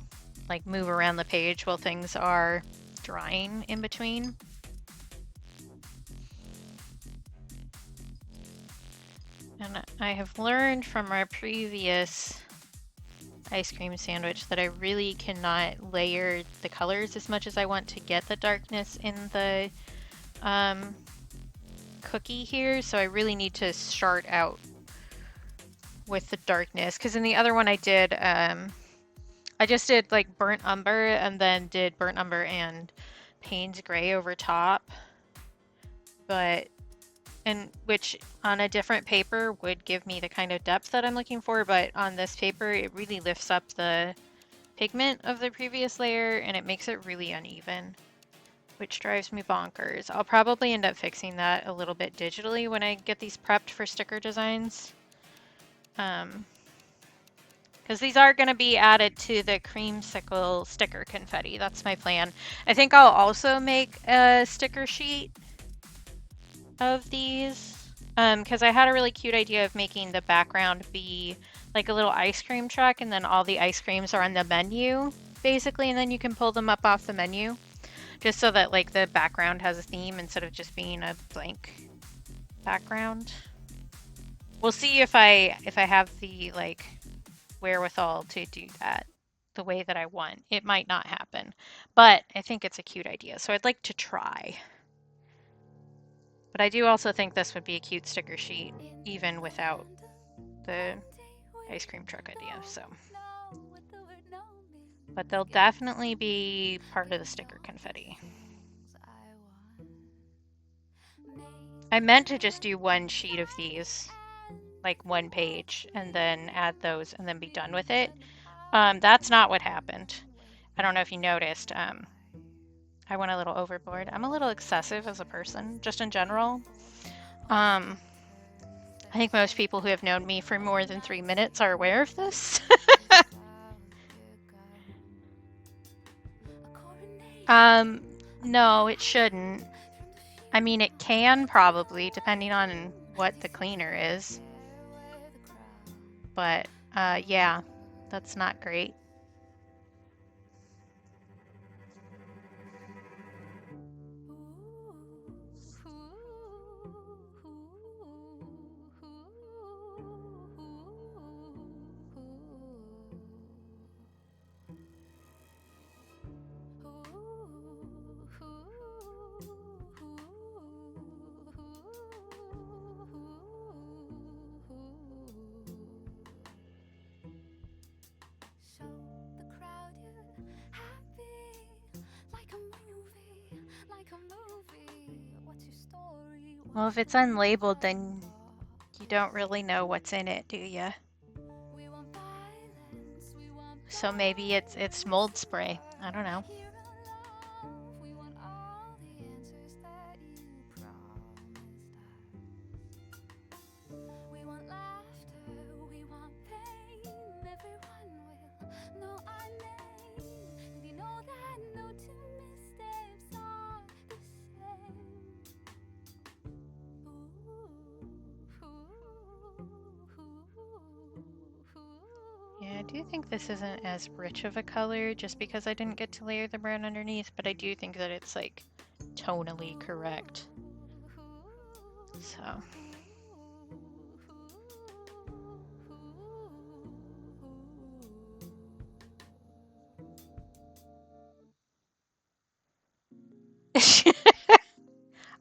like move around the page while things are drying in between. And I have learned from our previous ice cream sandwich that I really cannot layer the colors as much as I want to get the darkness in the cookie here. So I really need to start out with the darkness, because in the other one I did, I just did like burnt umber and then did burnt umber and Payne's gray over top, but which on a different paper would give me the kind of depth that I'm looking for, but on this paper it really lifts up the pigment of the previous layer and it makes it really uneven, which drives me bonkers. I'll probably end up fixing that a little bit digitally when I get these prepped for sticker designs. Because these are going to be added to the creamsicle sticker confetti. That's my plan. I think I'll also make a sticker sheet of these, because I had a really cute idea of making the background be like a little ice cream truck, and then all the ice creams are on the menu, basically, and then you can pull them up off the menu, just so that like the background has a theme instead of just being a blank background. We'll see if I have the like wherewithal to do that the way that I want. It might not happen, but I think it's a cute idea, so I'd like to try. But I do also think this would be a cute sticker sheet even without the ice cream truck idea, so. But they'll definitely be part of the sticker confetti. I meant to just do one sheet of these, like one page, and then add those and then be done with it. That's not what happened. I don't know if you noticed. I went a little overboard. I'm a little excessive as a person, just in general. I think most people who have known me for more than 3 minutes are aware of this. No, it shouldn't. I mean, it can probably, depending on what the cleaner is. But, yeah, that's not great. Well, if it's unlabeled, then you don't really know what's in it, do you? So maybe it's mold spray. I don't know. Yeah, I do think this isn't as rich of a color just because I didn't get to layer the brown underneath, but I do think that it's like tonally correct. So.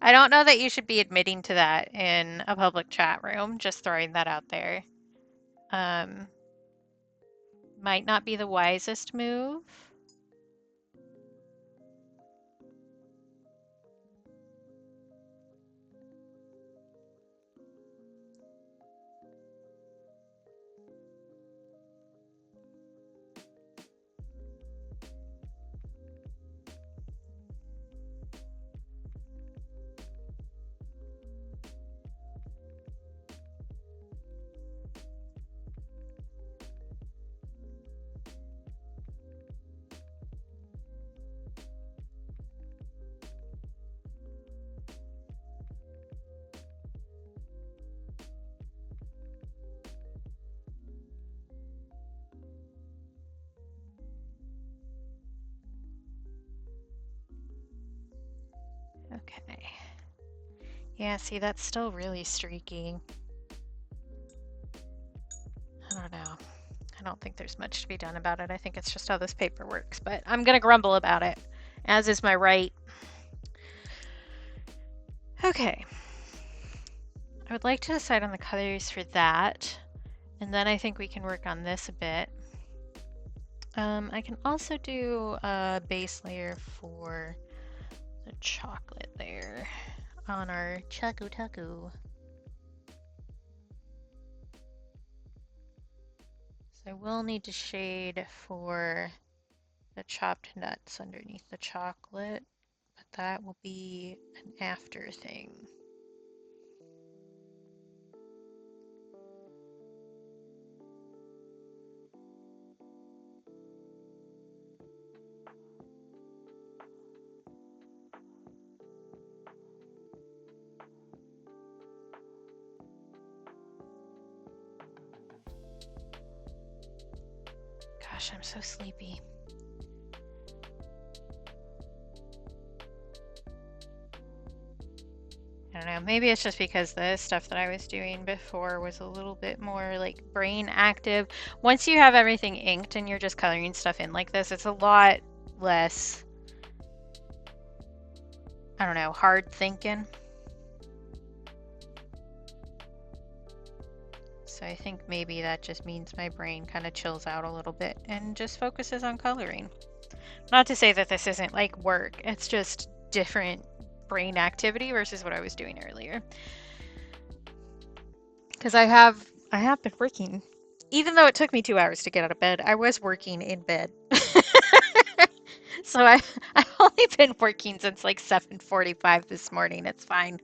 I don't know that you should be admitting to that in a public chat room, just throwing that out there. Might not be the wisest move. Okay. Yeah, see, that's still really streaky. I don't know. I don't think there's much to be done about it. I think it's just how this paper works, but I'm gonna grumble about it, as is my right. Okay. I would like to decide on the colors for that, and then I think we can work on this a bit. I can also do a base layer for the chocolate there on our Choco Taco. So I will need to shade for the chopped nuts underneath the chocolate, but that will be an after thing. Gosh, I'm so sleepy. I don't know, maybe it's just because the stuff that I was doing before was a little bit more like brain active. Once you have everything inked and you're just coloring stuff in like this, it's a lot less, I don't know, hard thinking. So I think maybe that just means my brain kind of chills out a little bit and just focuses on coloring. Not to say that this isn't like work, it's just different brain activity versus what I was doing earlier. Because I have been working. Even though it took me 2 hours to get out of bed, I was working in bed. So I've only been working since like 7:45 this morning. It's fine.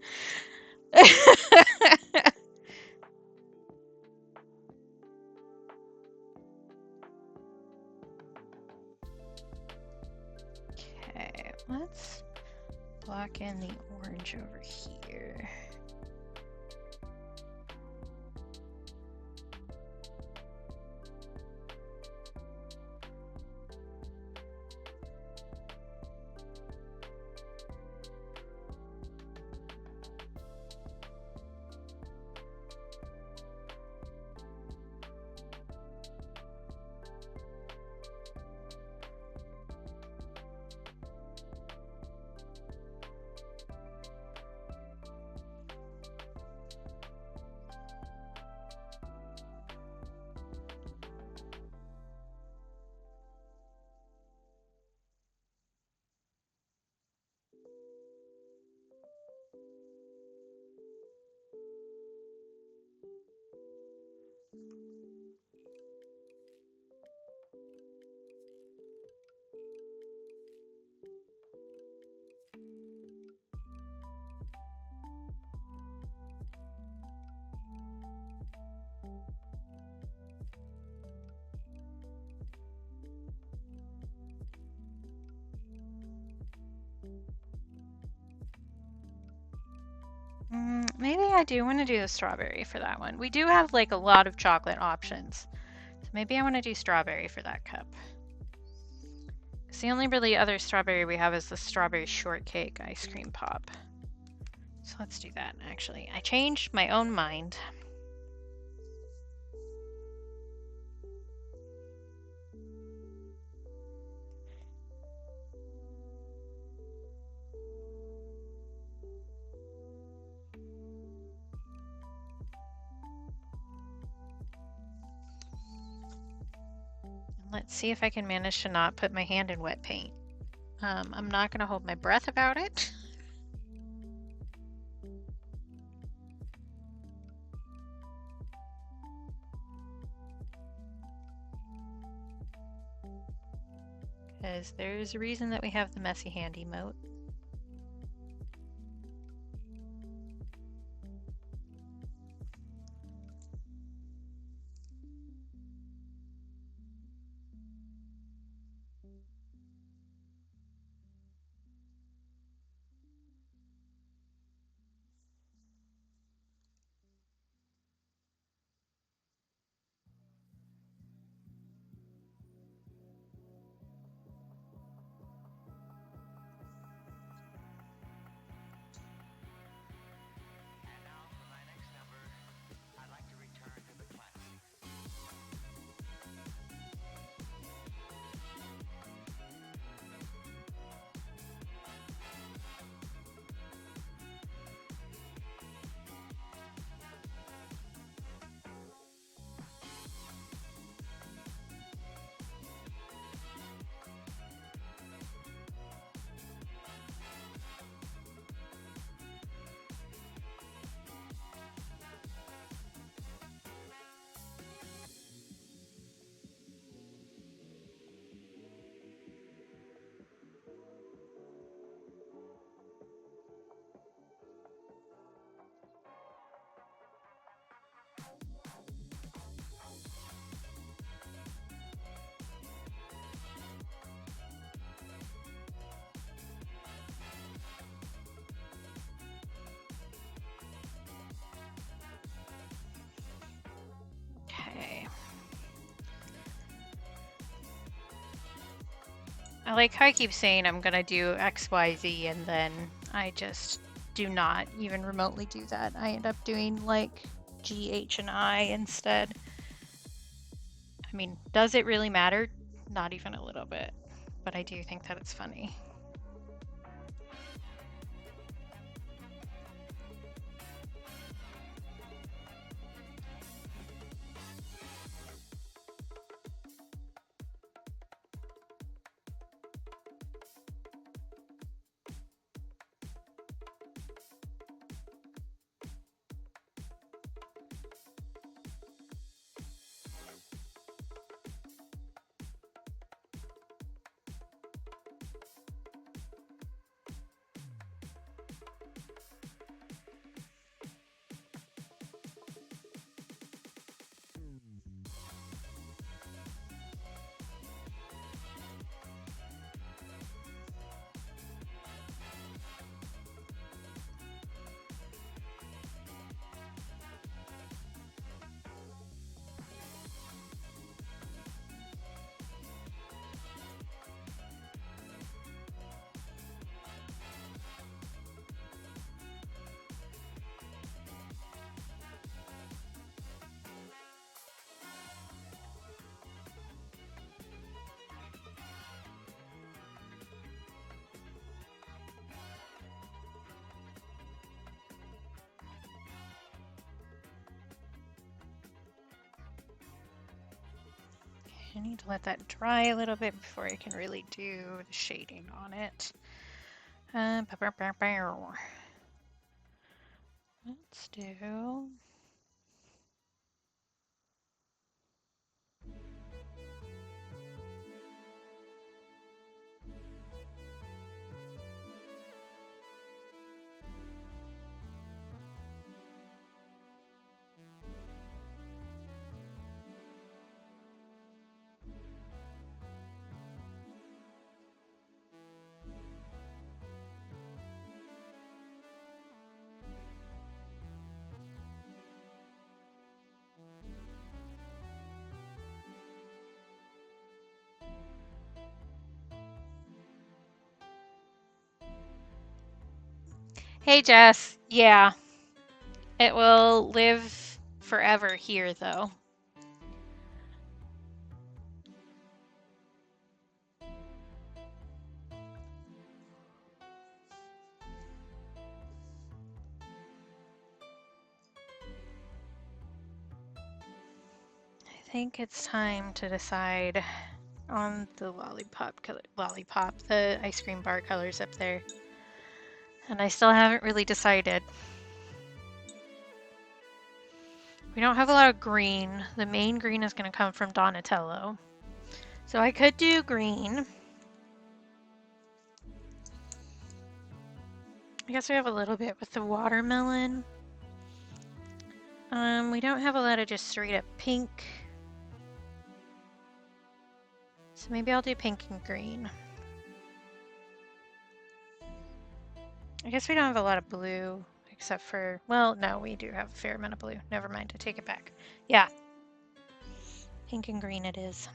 Okay, let's block in the orange over here. I do want to do the strawberry for that one. We do have like a lot of chocolate options. So maybe I want to do strawberry for that cup. It's the only really other strawberry we have is the strawberry shortcake ice cream pop. So let's do that, actually. I changed my own mind. Let's see if I can manage to not put my hand in wet paint. I'm not going to hold my breath about it. Because there's a reason that we have the messy hand emote. Okay. I like how I keep saying I'm gonna do X, Y, Z, and then I just do not even remotely do that. I end up doing like G, H, and I instead. I mean, does it really matter? Not even a little bit, but I do think that it's funny. I need to let that dry a little bit before I can really do the shading on it. Let's do... Hey, Jess. Yeah, it will live forever here, though. I think it's time to decide on the lollipop color, the ice cream bar colors up there. And I still haven't really decided. We don't have a lot of green. The main green is going to come from Donatello. So I could do green. I guess we have a little bit with the watermelon. We don't have a lot of just straight up pink. So maybe I'll do pink and green. I guess we don't have a lot of blue, except for, well, no, we do have a fair amount of blue. Never mind, I take it back. Yeah. Pink and green it is.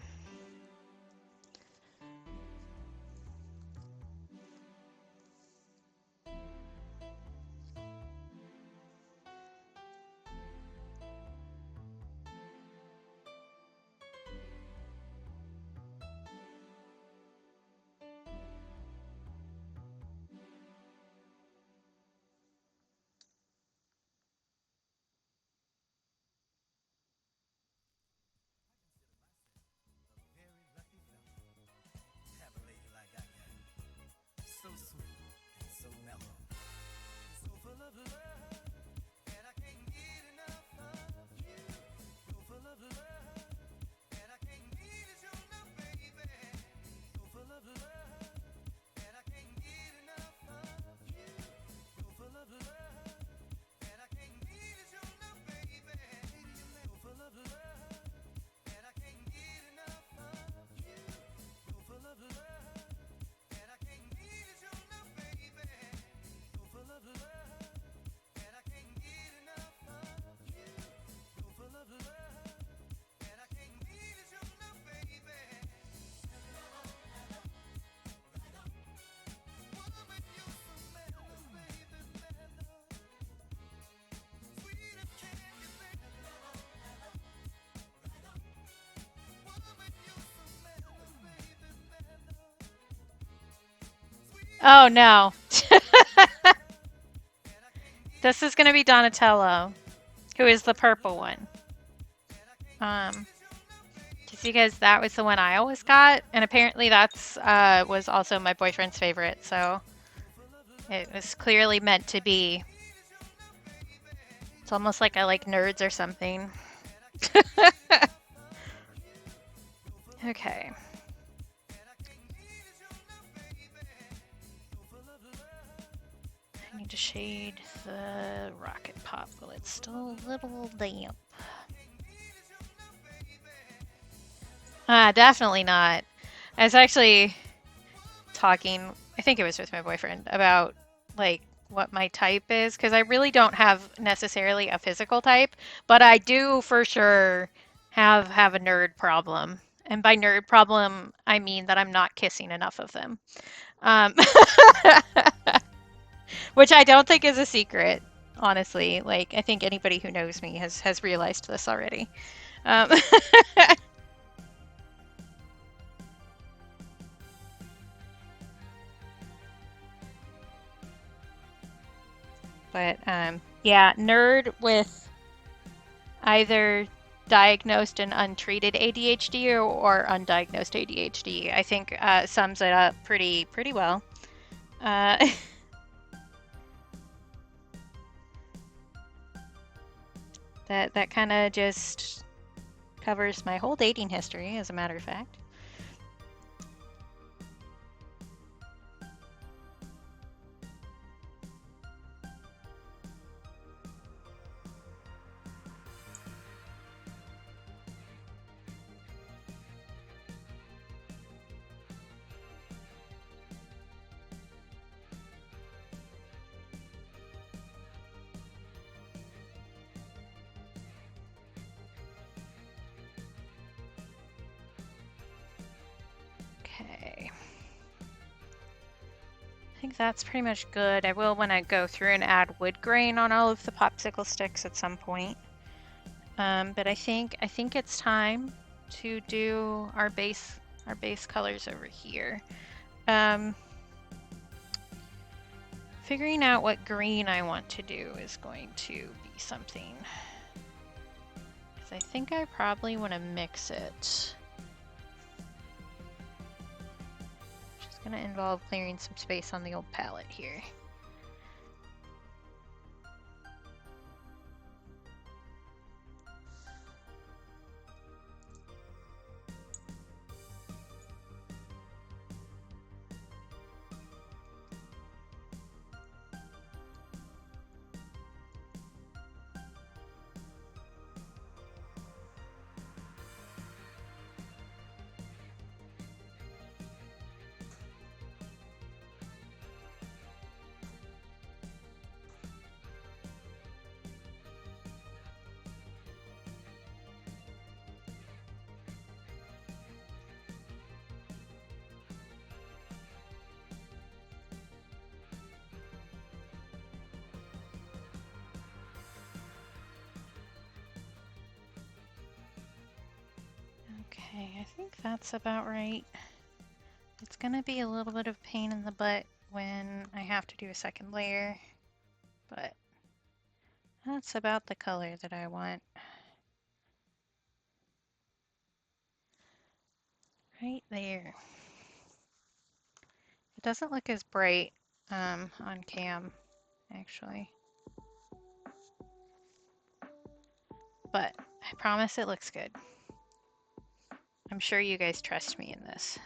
Oh no. This is going to be Donatello, who is the purple one. Just because that was the one I always got, and apparently that's was also my boyfriend's favorite, so it was clearly meant to be. It's almost like I like nerds or something. Okay. I need to shade the rocket pop while it's still a little damp. Definitely not. I was actually talking, I think it was with my boyfriend, about like what my type is, because I really don't have necessarily a physical type, but I do for sure have a nerd problem. And by nerd problem, I mean that I'm not kissing enough of them. Which I don't think is a secret, honestly. Like, I think anybody who knows me has realized this already. But yeah, nerd with either diagnosed and untreated ADHD or undiagnosed ADHD, I think sums it up pretty well. That kind of just covers my whole dating history, as a matter of fact. think that's pretty much good. I will when I go through and add wood grain on all of the popsicle sticks at some point. But I think it's time to do our base colors over here. Figuring out what green I want to do is going to be something. Because I think I probably want to mix it. Which is going to involve clearing some space on the old palette here. Okay, I think that's about right. It's gonna be a little bit of pain in the butt when I have to do a second layer, but that's about the color that I want. Right there. It doesn't look as bright on cam, actually. But I promise it looks good. I'm sure you guys trust me in this.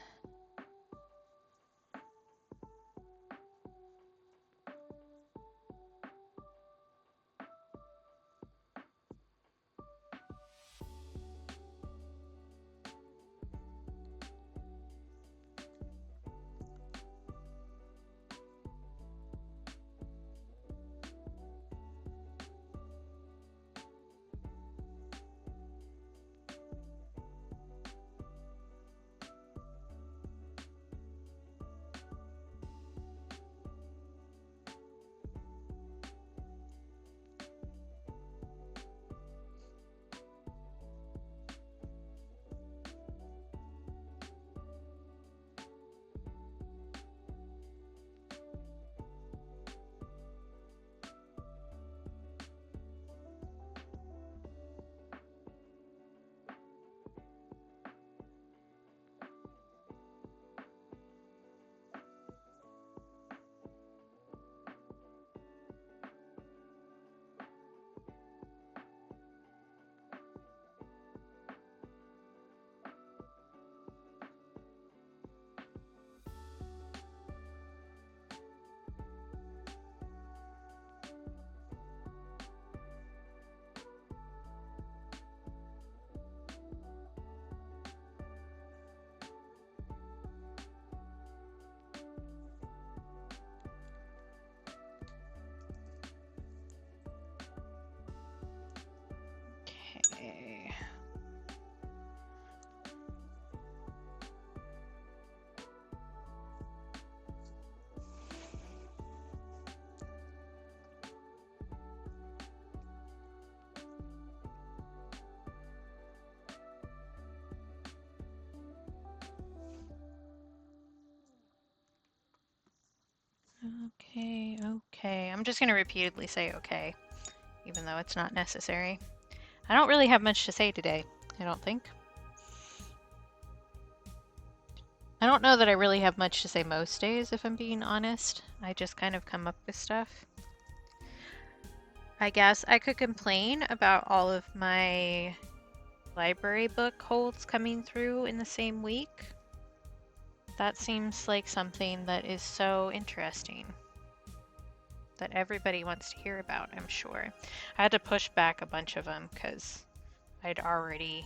Okay. Okay. I'm just going to repeatedly say okay, even though it's not necessary. I don't really have much to say today, I don't think. I don't know that I really have much to say most days, if I'm being honest. I just kind of come up with stuff. I guess I could complain about all of my library book holds coming through in the same week. That seems like something that is so interesting that everybody wants to hear about, I'm sure. I had to push back a bunch of them because I'd already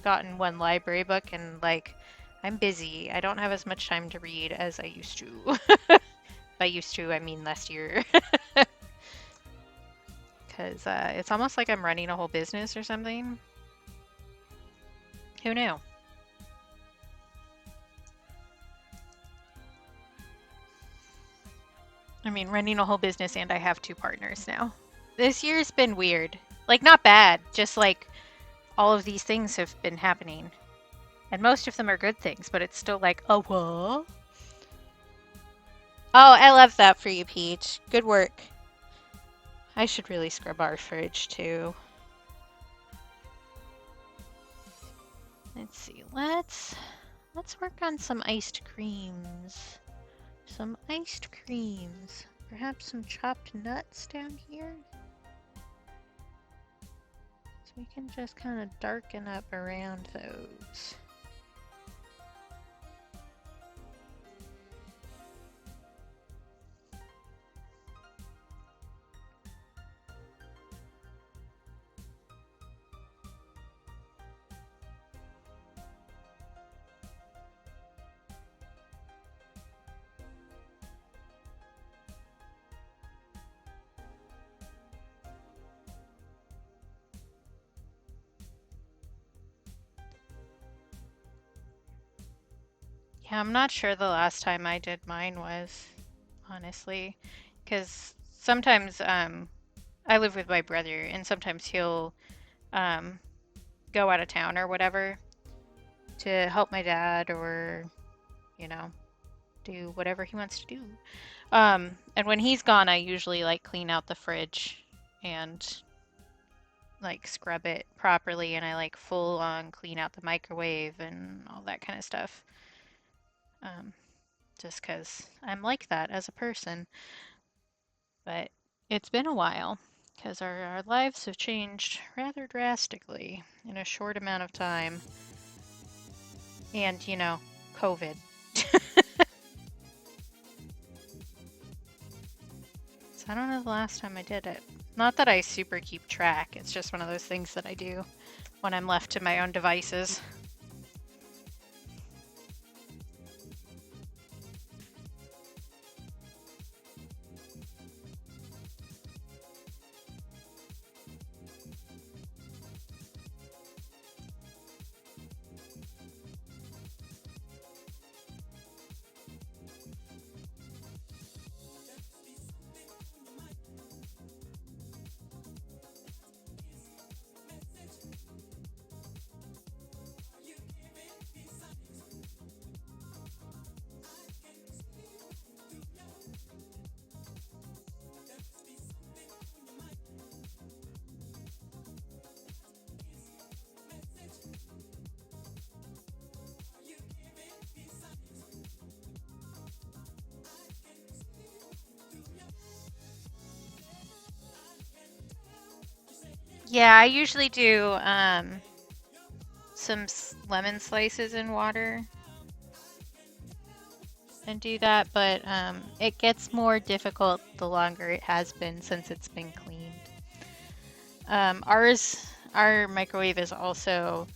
gotten one library book and like, I'm busy. I don't have as much time to read as I used to. By used to, I mean last year. Because it's almost like I'm running a whole business or something. Who knew? I mean, running a whole business and I have two partners now. This year's been weird. Like, not bad, just like all of these things have been happening. And most of them are good things, but it's still like, oh, what? Oh, I love that for you, Peach. Good work. I should really scrub our fridge too. Let's see. Let's work on some iced creams. Some iced creams. Perhaps some chopped nuts down here. So we can just kind of darken up around those. Yeah, I'm not sure the last time I did mine was, honestly, because sometimes I live with my brother, and sometimes he'll um, go out of town or whatever to help my dad or, you know, do whatever he wants to do. And when he's gone, I usually like clean out the fridge and like scrub it properly, and I like full on clean out the microwave and all that kind of stuff. Um, just because I'm like that as a person. But it's been a while because our lives have changed rather drastically in a short amount of time. And, you know, COVID. So I don't know the last time I did it. Not that I super keep track, it's just one of those things that I do when I'm left to my own devices. Yeah, I usually do some lemon slices in water and do that, but it gets more difficult the longer it has been since it's been cleaned. Our microwave is also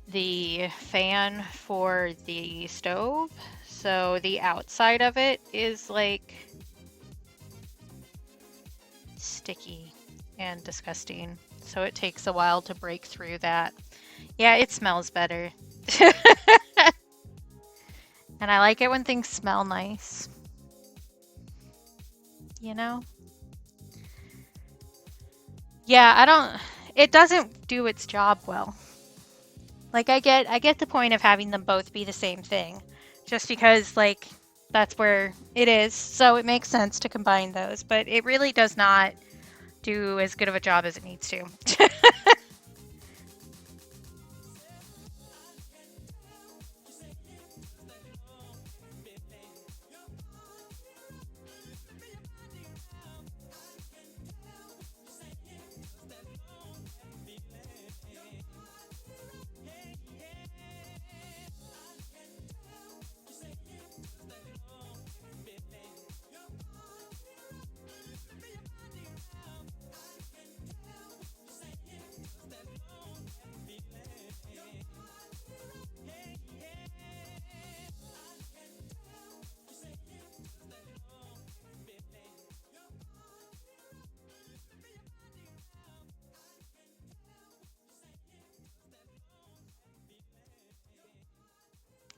the fan for the stove, so the outside of it is like sticky and disgusting. So it takes a while to break through that. Yeah, it smells better. And I like it when things smell nice. You know? Yeah, it doesn't do its job well. Like I get the point of having them both be the same thing. Just because like that's where it is. So it makes sense to combine those, but it really does not do as good of a job as it needs to.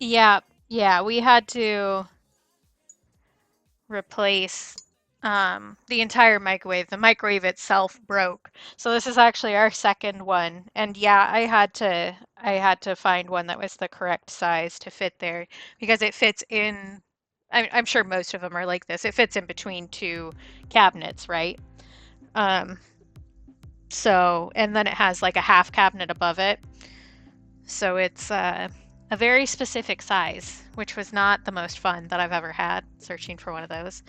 Yeah, yeah, we had to replace The entire microwave. The microwave itself broke. So this is actually our second one. And yeah, I had to find one that was the correct size to fit there because it fits in. I'm sure most of them are like this. It fits in between two cabinets, right? Um, so and then it has like a half cabinet above it. So it's a very specific size, which was not the most fun that I've ever had searching for one of those.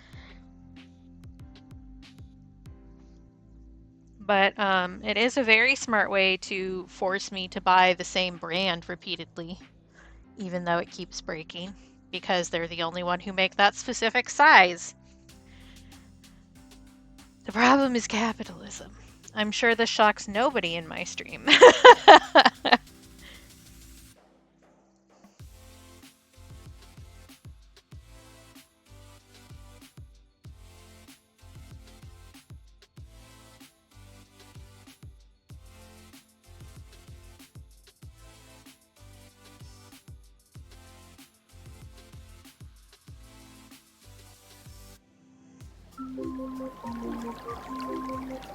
But it is a very smart way to force me to buy the same brand repeatedly, even though it keeps breaking, because they're the only one who make that specific size. The problem is capitalism. I'm sure this shocks nobody in my stream.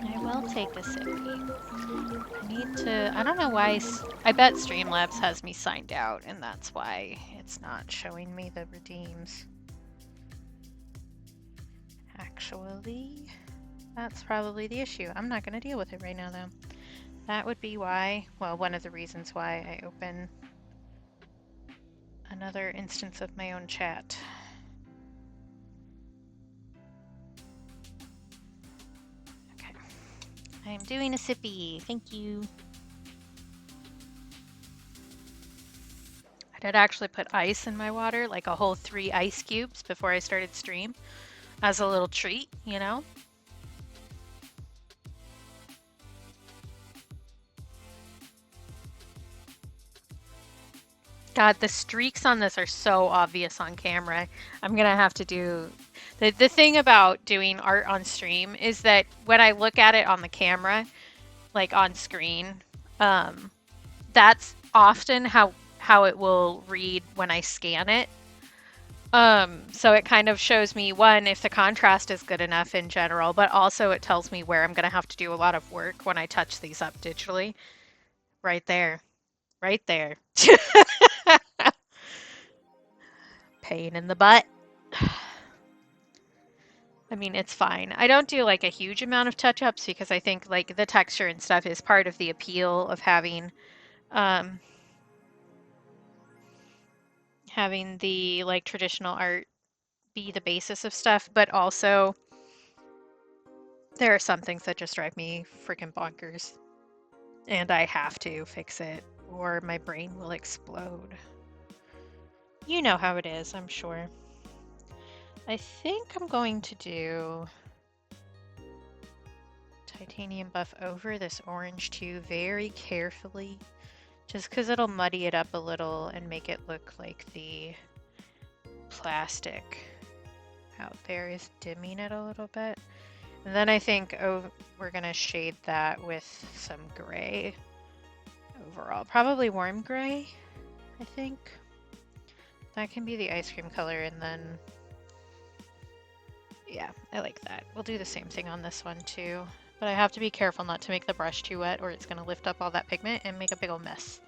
I will take a sippy. I need to. I don't know why. I bet Streamlabs has me signed out, and that's why it's not showing me the redeems. Actually, that's probably the issue. I'm not going to deal with it right now, though. That would be why. Well, one of the reasons why I open another instance of my own chat. Okay. I'm doing a sippy. Thank you. I did actually put ice in my water, like a whole 3 ice cubes before I started stream as a little treat, you know? God, the streaks on this are so obvious on camera. I'm gonna have to do the thing about doing art on stream is that when I look at it on the camera, like on screen, that's often how it will read when I scan it. So it kind of shows me, one, if the contrast is good enough in general, but also it tells me where I'm gonna have to do a lot of work when I touch these up digitally. Right there. Right there. Pain in the butt. I mean, it's fine. I don't do like a huge amount of touch-ups because I think like the texture and stuff is part of the appeal of um having the like traditional art be the basis of stuff, but also there are some things that just drive me freaking bonkers and I have to fix it or my brain will explode. You know how it is, I'm sure. I think I'm going to do titanium buff over this orange too very carefully, just because it'll muddy it up a little and make it look like the plastic out there is dimming it a little bit. And then I think we're gonna shade that with some gray overall, probably warm gray, I think. That can be the ice cream color, and then yeah, I like that. We'll do the same thing on this one too. But I have to be careful not to make the brush too wet or it's going to lift up all that pigment and make a big old mess.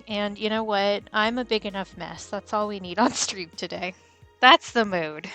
And you know what? I'm a big enough mess. That's all we need on stream today. That's the mood.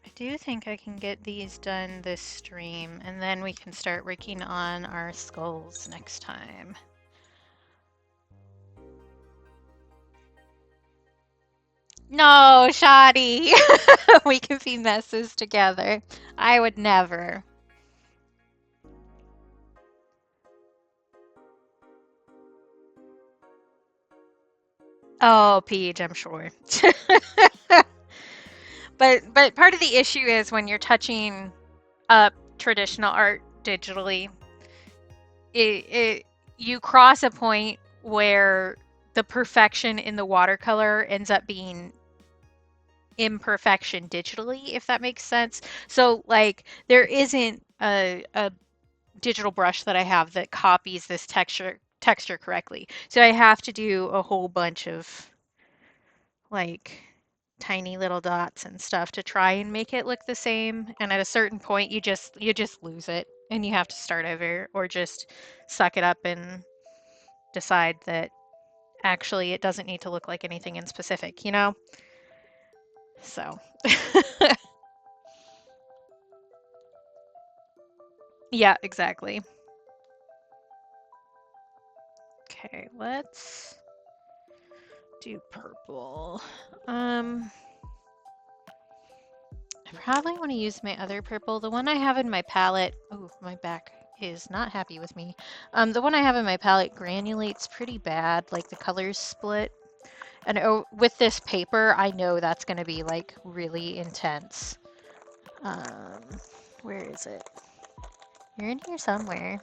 I do think I can get these done this stream, and then we can start working on our skulls next time. No, Shoddy! We can be messes together. I would never. Oh, Peach, I'm sure. But part of the issue is when you're touching up traditional art digitally, you cross a point where the perfection in the watercolor ends up being imperfection digitally, if that makes sense. So like there isn't a digital brush that I have that copies this texture correctly. So I have to do a whole bunch of like tiny little dots and stuff to try and make it look the same. And at a certain point you just lose it and you have to start over or just suck it up and decide that actually it doesn't need to look like anything in specific, you know? So yeah, exactly. Okay, let's do purple. I probably want to use my other purple. The one I have in my palette. Oh, my back is not happy with me. The one I have in my palette granulates pretty bad, like the colors split. And with this paper, I know that's going to be like really intense. Um, where is it? You're in here somewhere.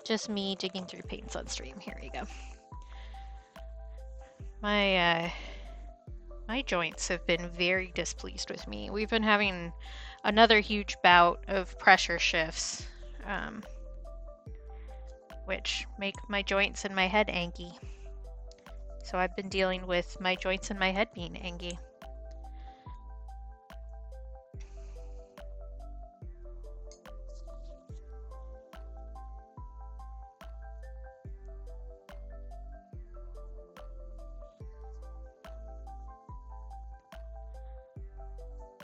Just me digging through paints on stream. Here you go. My joints have been very displeased with me. We've been having another huge bout of pressure shifts, um, which make my joints and my head angy. So I've been dealing with my joints and my head being angy.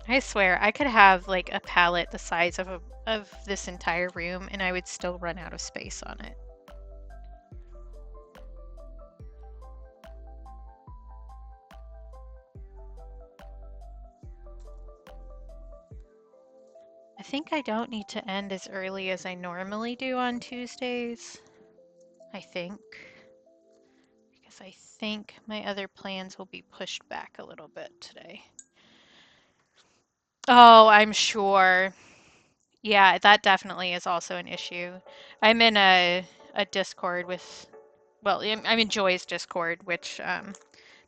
I swear, I could have like a palette the size of this entire room and I would still run out of space on it. I think I don't need to end as early as I normally do on Tuesdays. I think. Because I think my other plans will be pushed back a little bit today. Oh, I'm sure. Yeah, that definitely is also an issue. I'm in a Discord with, well, I'm in Joy's Discord, which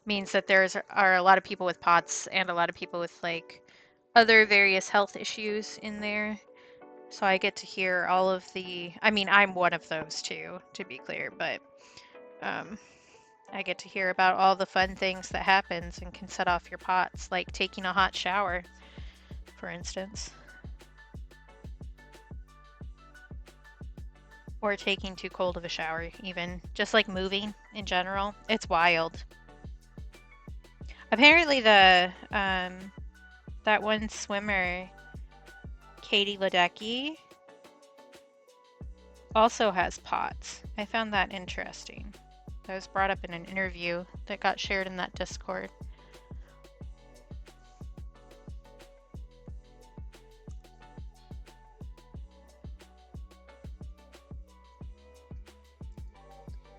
means that are a lot of people with POTS and a lot of people with like other various health issues in there. So I get to hear all of I mean, I'm one of those too, to be clear, but um, I get to hear about all the fun things that happens and can set off your POTS, like taking a hot shower, for instance. Or taking too cold of a shower, even. Just like moving in general. It's wild. Apparently that one swimmer, Katie Ledecky, also has POTS. I found that interesting. That was brought up in an interview that got shared in that Discord.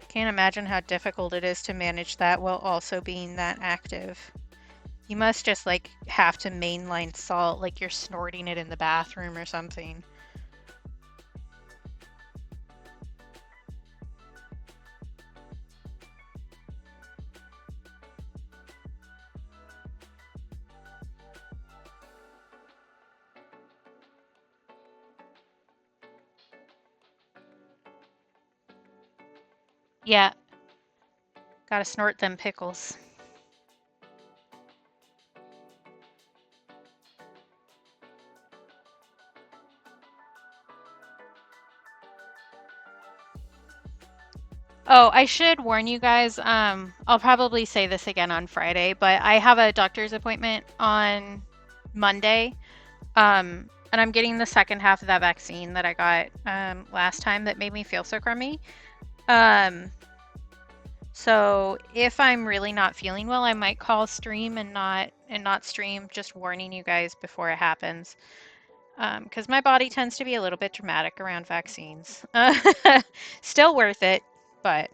Can't imagine how difficult it is to manage that while also being that active. You must just like have to mainline salt like you're snorting it in the bathroom or something. Yeah, gotta snort them pickles. Oh, I should warn you guys, I'll probably say this again on Friday, but I have a doctor's appointment on Monday. And I'm getting the second half of that vaccine that I got last time that made me feel so crummy. Um, so if I'm really not feeling well, I might call stream and not stream, just warning you guys before it happens. Because my body tends to be a little bit dramatic around vaccines. Still worth it, but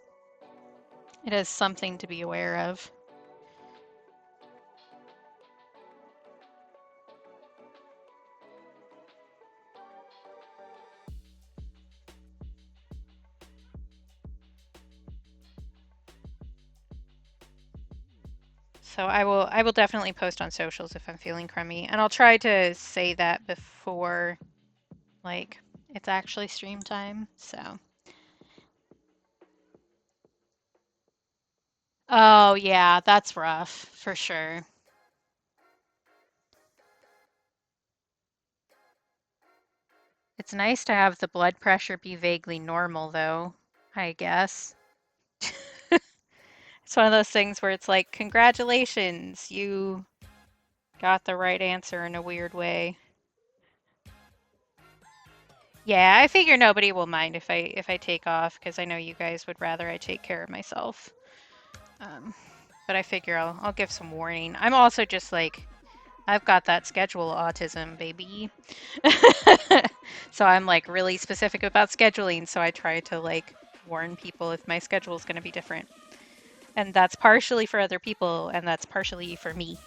it is something to be aware of. So I will definitely post on socials if I'm feeling crummy, and I'll try to say that before like it's actually stream time. So oh yeah, that's rough for sure. It's nice to have the blood pressure be vaguely normal though, I guess. It's one of those things where it's like, congratulations, you got the right answer in a weird way. Yeah, I figure nobody will mind if I take off because I know you guys would rather I take care of myself. Um, but I figure I'll give some warning. I'm also just like I've got that schedule autism, baby. So I'm like really specific about scheduling, so I try to like warn people if my schedule is going to be different. And that's partially for other people and that's partially for me.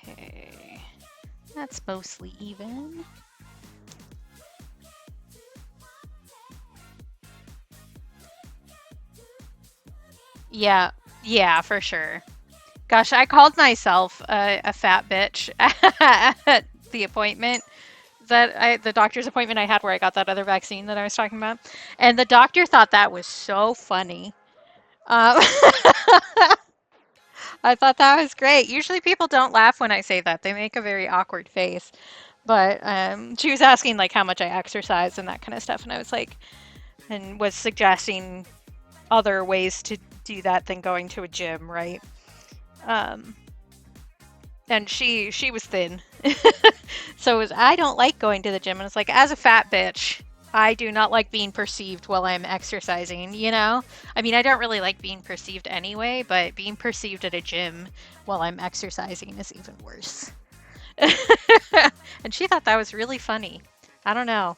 Okay. That's mostly even. Yeah, yeah, for sure. Gosh, I called myself a fat bitch at the appointment the doctor's appointment I had where I got that other vaccine that I was talking about, and the doctor thought that was so funny. Um, I thought that was great. Usually people don't laugh when I say that; they make a very awkward face. But she was asking like how much I exercise and that kind of stuff, and I was like, and was suggesting other ways to do that than going to a gym, right? Um, and she was thin, so it was, I don't like going to the gym, and it's like as a fat bitch, I do not like being perceived while I'm exercising. You know, I mean, I don't really like being perceived anyway, but being perceived at a gym while I'm exercising is even worse. And she thought that was really funny. I don't know.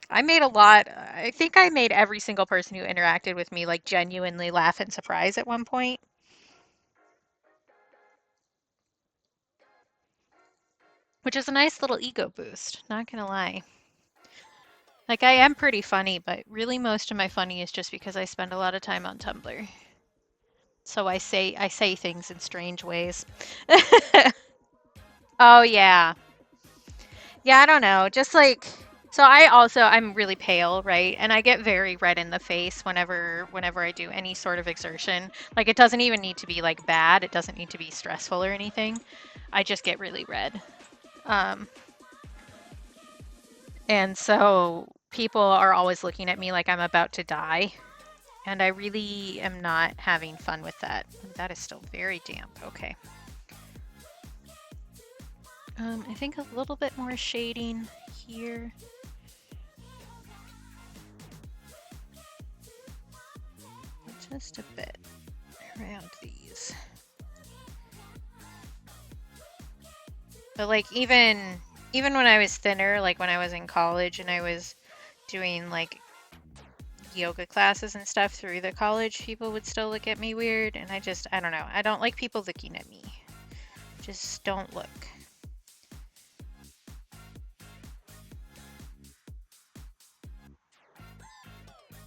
I made a lot. I think I made every single person who interacted with me like genuinely laugh and surprise at one point, which is a nice little ego boost, not gonna lie. Like I am pretty funny, but really most of my funny is just because I spend a lot of time on Tumblr. So I say things in strange ways. Oh yeah. Yeah, I don't know. Just like so I'm really pale, right? And I get very red in the face whenever I do any sort of exertion. Like it doesn't even need to be like bad. It doesn't need to be stressful or anything. I just get really red. Um and so people are always looking at me like I'm about to die. And I really am not having fun with that. That is still very damp. Okay. I think a little bit more shading here. Just a bit around these. But like even when I was thinner, like when I was in college and I was doing like yoga classes and stuff through the college, people would still look at me weird and I don't know. I don't like people looking at me. Just don't look.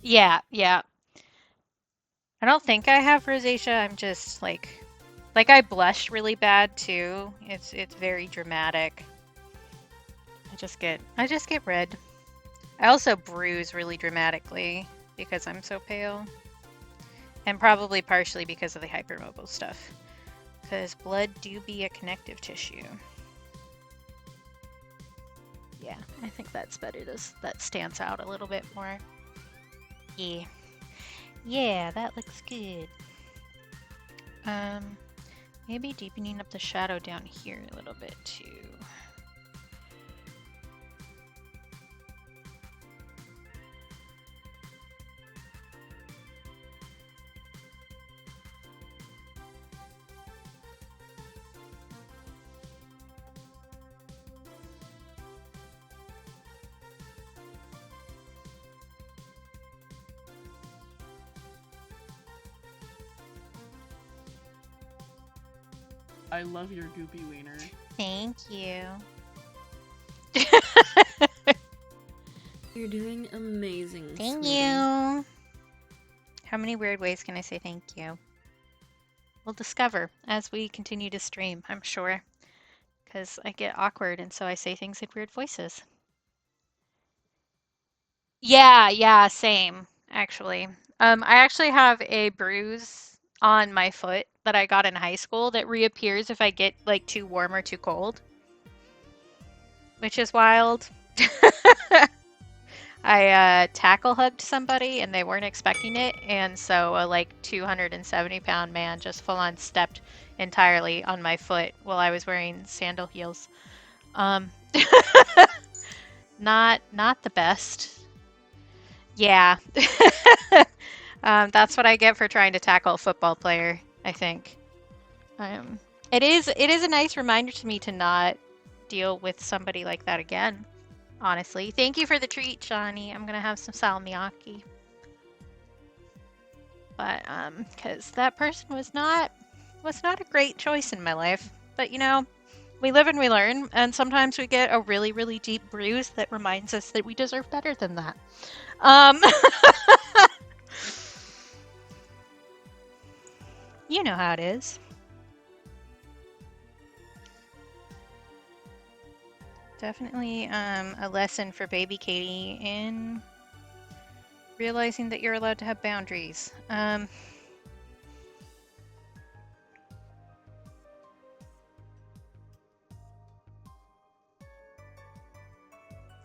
Yeah, yeah. I don't think I have rosacea. I'm just like I blush really bad too. It's very dramatic. I just get red. I also bruise really dramatically because I'm so pale. And probably partially because of the hypermobile stuff. Because blood do be a connective tissue. Yeah, I think that's better. That stands out a little bit more. Yeah. Yeah, that looks good. Um, maybe deepening up the shadow down here a little bit too. I love your goopy wiener. Thank you. You're doing amazing, Thank sweetie. you. How many weird ways can I say thank you? We'll discover as we continue to stream, I'm sure. Because I get awkward and so I say things in weird voices. Yeah, same, actually. I actually have a bruise on my foot that I got in high school that reappears if I get like too warm or too cold, which is wild. I tackle hugged somebody and they weren't expecting it, and so a like 270-pound man just full on stepped entirely on my foot while I was wearing sandal heels. Um, not the best. Yeah. That's what I get for trying to tackle a football player, I think. Um, it is a nice reminder to me to not deal with somebody like that again, honestly. Thank you for the treat, Johnny. I'm gonna have some salmiakki. But because that person was not a great choice in my life. But you know, we live and we learn, and sometimes we get a really, really deep bruise that reminds us that we deserve better than that. Um, you know how it is. Definitely a lesson for baby Katie in realizing that you're allowed to have boundaries.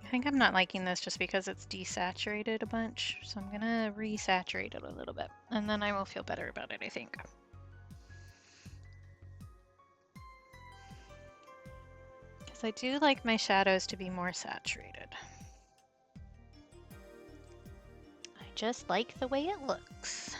I think I'm not liking this just because it's desaturated a bunch, so I'm gonna resaturate it a little bit, and then I will feel better about it, I think. Because I do like my shadows to be more saturated. I just like the way it looks.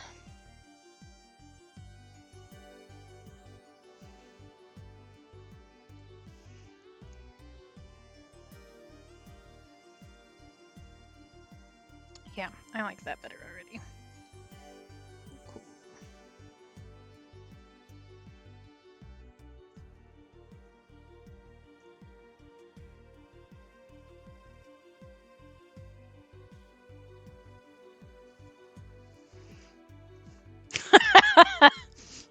Yeah, I like that better already. Cool.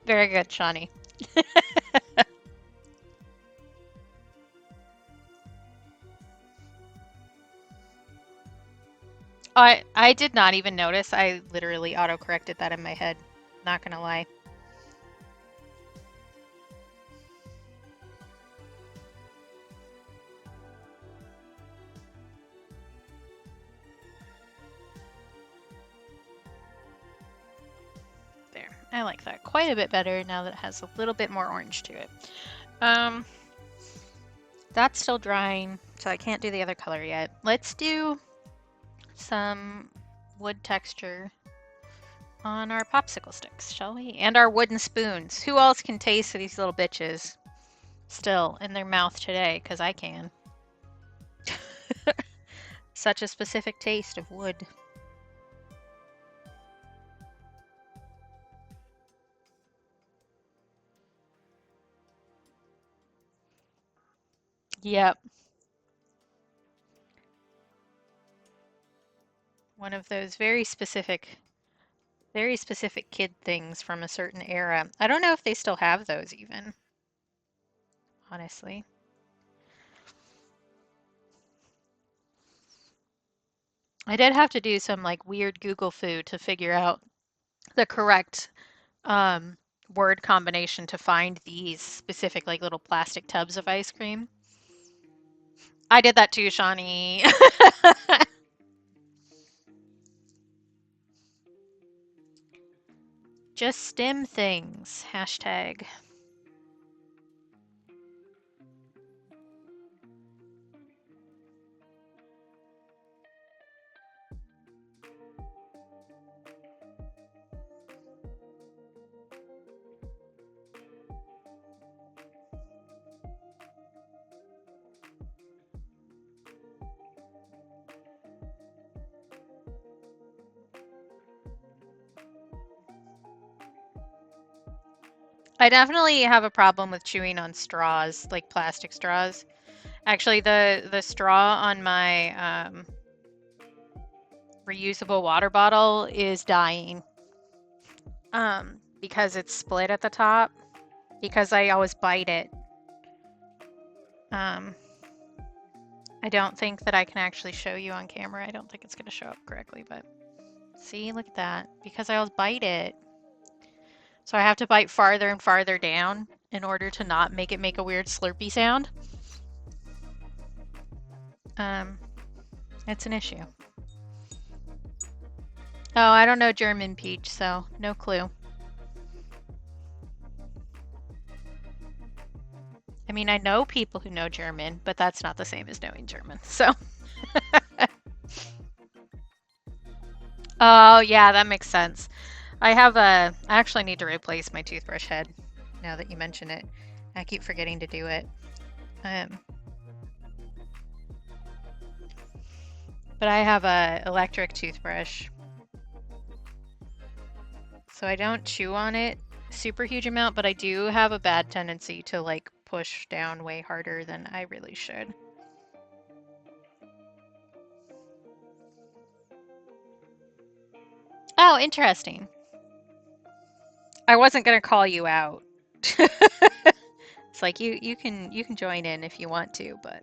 Very good, Shawnee. I did not even notice. I literally auto-corrected that in my head. Not gonna lie. There. I like that quite a bit better now that it has a little bit more orange to it. Um, that's still drying, so I can't do the other color yet. Let's do some wood texture on our popsicle sticks, shall we? And our wooden spoons. Who else can taste these little bitches still in their mouth today? Because I can. Such a specific taste of wood. Yep. One of those very specific kid things from a certain era. I don't know if they still have those even, honestly. I did have to do some like weird Google food to figure out the correct um, word combination to find these specific like little plastic tubs of ice cream. I did that too, Shawnee. Just stim things. Hashtag. I definitely have a problem with chewing on straws, like plastic straws. Actually, the straw on my reusable water bottle is dying. Because it's split at the top. Because I always bite it. I don't think that I can actually show you on camera. I don't think it's going to show up correctly, but see, look at that. Because I always bite it. So I have to bite farther and farther down in order to not make it make a weird slurpy sound. It's an issue. Oh, I don't know German, Peach, so no clue. I mean, I know people who know German, but that's not the same as knowing German, so. Oh, yeah, that makes sense. I actually need to replace my toothbrush head now that you mention it. I keep forgetting to do it. But I have a electric toothbrush. So I don't chew on it super huge amount, but I do have a bad tendency to like push down way harder than I really should. Oh, interesting. I wasn't gonna call you out. It's like you can join in if you want to, but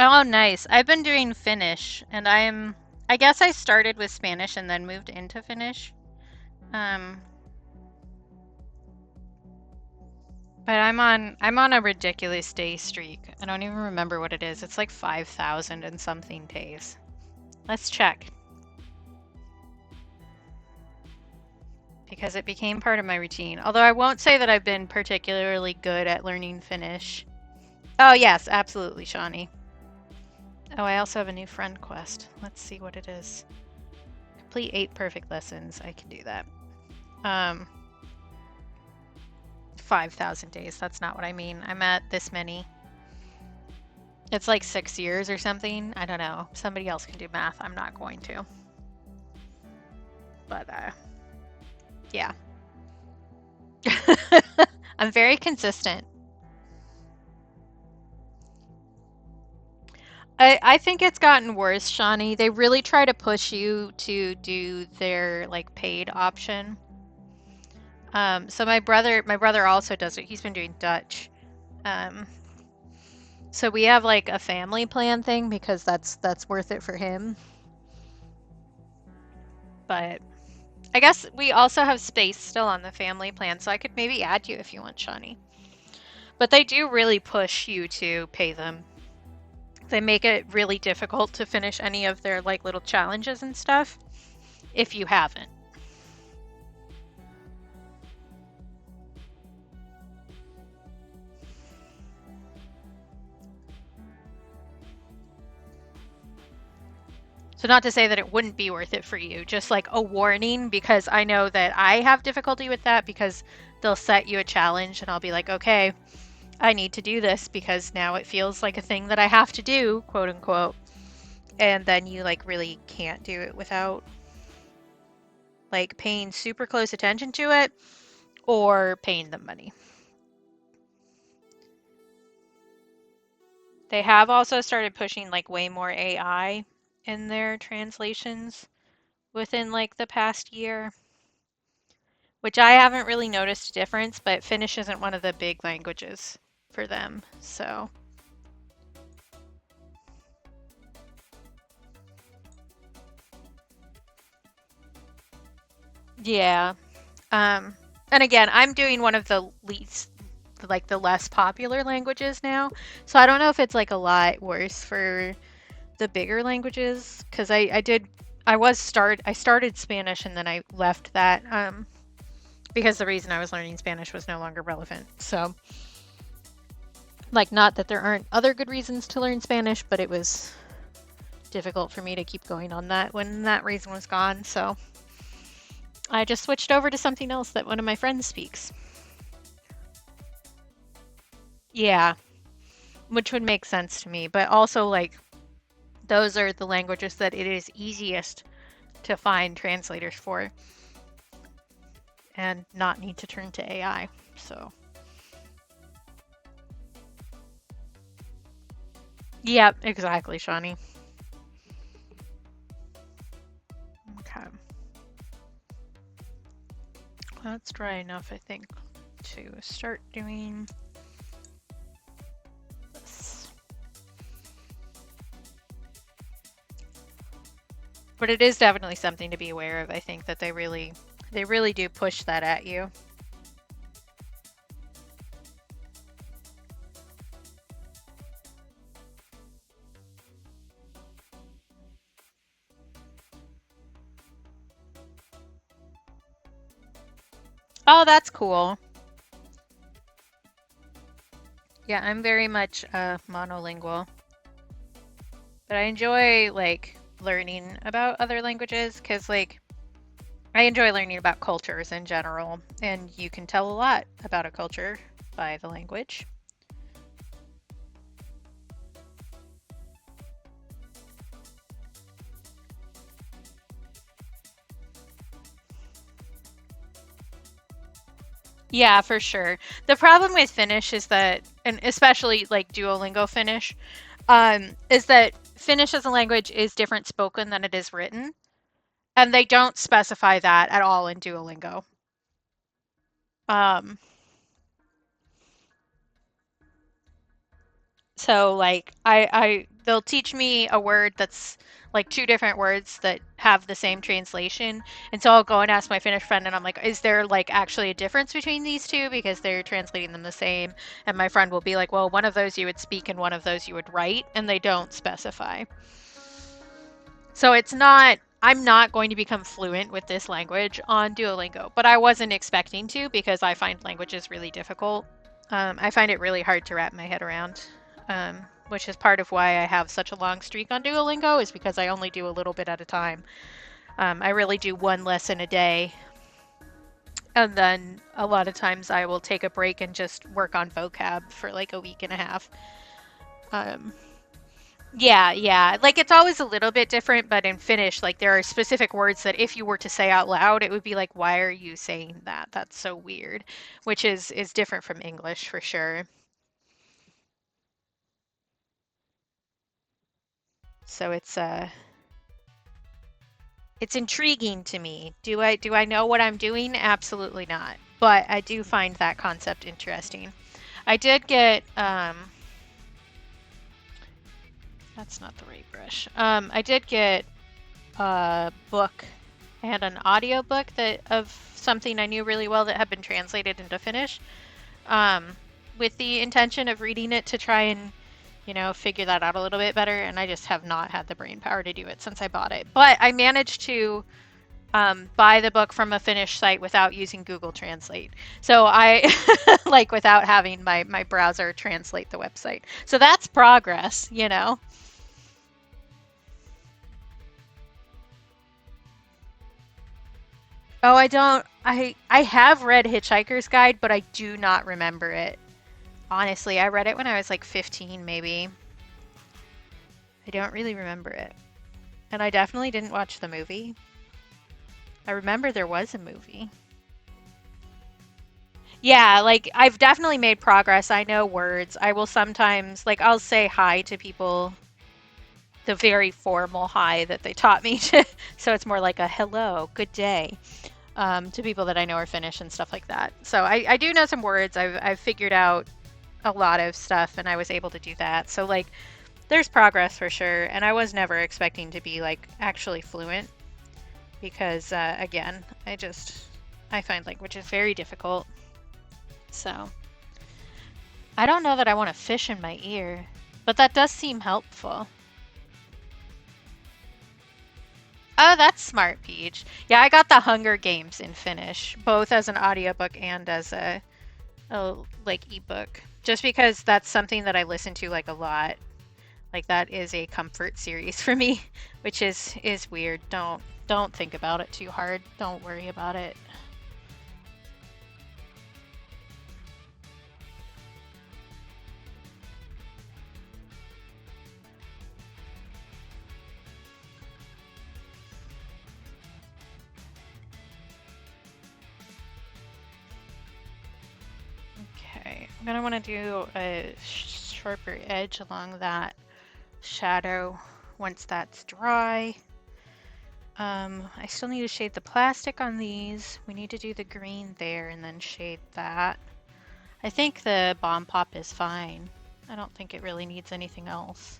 oh, nice. I've been doing Finnish, and I guess I started with Spanish and then moved into Finnish. But I'm on a ridiculous day streak. I don't even remember what it is. It's like 5,000 and something days. Let's check. Because it became part of my routine. Although I won't say that I've been particularly good at learning Finnish. Oh yes, absolutely, Shawnee. Oh, I also have a new friend quest. Let's see what it is. Complete 8 perfect lessons. I can do that. 5,000 days. That's not what I mean. I'm at this many. It's like 6 years or something. I don't know. Somebody else can do math. I'm not going to. But, yeah. I'm very consistent. I think it's gotten worse, Shawnee. They really try to push you to do their like paid option. So my brother also does it. He's been doing Dutch. So we have like a family plan thing because that's worth it for him. But I guess we also have space still on the family plan, so I could maybe add you if you want, Shawnee. But they do really push you to pay them. They make it really difficult to finish any of their like little challenges and stuff if you haven't. So not to say that it wouldn't be worth it for you, just like a warning, because I know that I have difficulty with that because they'll set you a challenge and I'll be like, okay, I need to do this because now it feels like a thing that I have to do, quote unquote. And then you like really can't do it without like paying super close attention to it or paying them money. They have also started pushing like way more AI in their translations within like the past year, which I haven't really noticed a difference, but Finnish isn't one of the big languages for them, so. Yeah, And again, I'm doing one of the least, like the less popular languages now. So I don't know if it's like a lot worse for the bigger languages because I started Spanish and then I left that because the reason I was learning Spanish was no longer relevant. So like not that there aren't other good reasons to learn Spanish, but it was difficult for me to keep going on that when that reason was gone. So I just switched over to something else that one of my friends speaks. Yeah, which would make sense to me, but also like those are the languages that it is easiest to find translators for and not need to turn to AI. So, yep, exactly, Shawnee. Okay. That's dry enough, I think, to start doing this. But it is definitely something to be aware of. I think that they really do push that at you. Oh, that's cool. Yeah, I'm very much monolingual. But I enjoy like learning about other languages because like I enjoy learning about cultures in general, and you can tell a lot about a culture by the language. Yeah, for sure. The problem with Finnish is that, and especially like Duolingo Finnish, is that Finnish as a language is different spoken than it is written, and they don't specify that at all in Duolingo. Um, So like they'll teach me a word that's like two different words that have the same translation. And so I'll go and ask my Finnish friend and I'm like, is there like actually a difference between these two because they're translating them the same? And my friend will be like, well, one of those you would speak and one of those you would write, and they don't specify. So I'm not going to become fluent with this language on Duolingo, but I wasn't expecting to because I find languages really difficult. I find it really hard to wrap my head around, which is part of why I have such a long streak on Duolingo, is because I only do a little bit at a time. I really do one lesson a day, and then a lot of times I will take a break and just work on vocab for like a week and a half. Um, Yeah, yeah. Like it's always a little bit different, but in Finnish, like there are specific words that if you were to say out loud, it would be like, why are you saying that? That's so weird, which is different from English for sure. So it's intriguing to me. Do I know what I'm doing? Absolutely not. But I do find that concept interesting. I did get that's not the right brush. I did get a book and an audiobook that of something I knew really well that had been translated into Finnish, um, with the intention of reading it to try and, figure that out a little bit better. And I just have not had the brain power to do it since I bought it. But I managed to buy the book from a Finnish site without using Google Translate. So I, like, without having my browser translate the website. So that's progress. Oh, I don't. I have read Hitchhiker's Guide, but I do not remember it. Honestly, I read it when I was like 15, maybe. I don't really remember it. And I definitely didn't watch the movie. I remember there was a movie. Yeah, like I've definitely made progress. I know words. I will sometimes, like, I'll say hi to people, the very formal hi that they taught me to. So it's more like a hello, good day, to people that I know are Finnish and stuff like that. So I do know some words. I've figured out a lot of stuff and I was able to do that. So like there's progress for sure. And I was never expecting to be like actually fluent because again, I find language is very difficult. So I don't know that I want a fish in my ear, but that does seem helpful. Oh, that's smart, Peach. Yeah, I got the Hunger Games in Finnish, both as an audiobook and as a like ebook, just because that's something that I listen to like a lot. Like that is a comfort series for me, which is weird. Don't think about it too hard. Don't worry about it. Okay, I'm gonna want to do a sharper edge along that shadow once that's dry. I still need to shade the plastic on these. We need to do the green there and then shade that. I think the Bomb Pop is fine. I don't think it really needs anything else.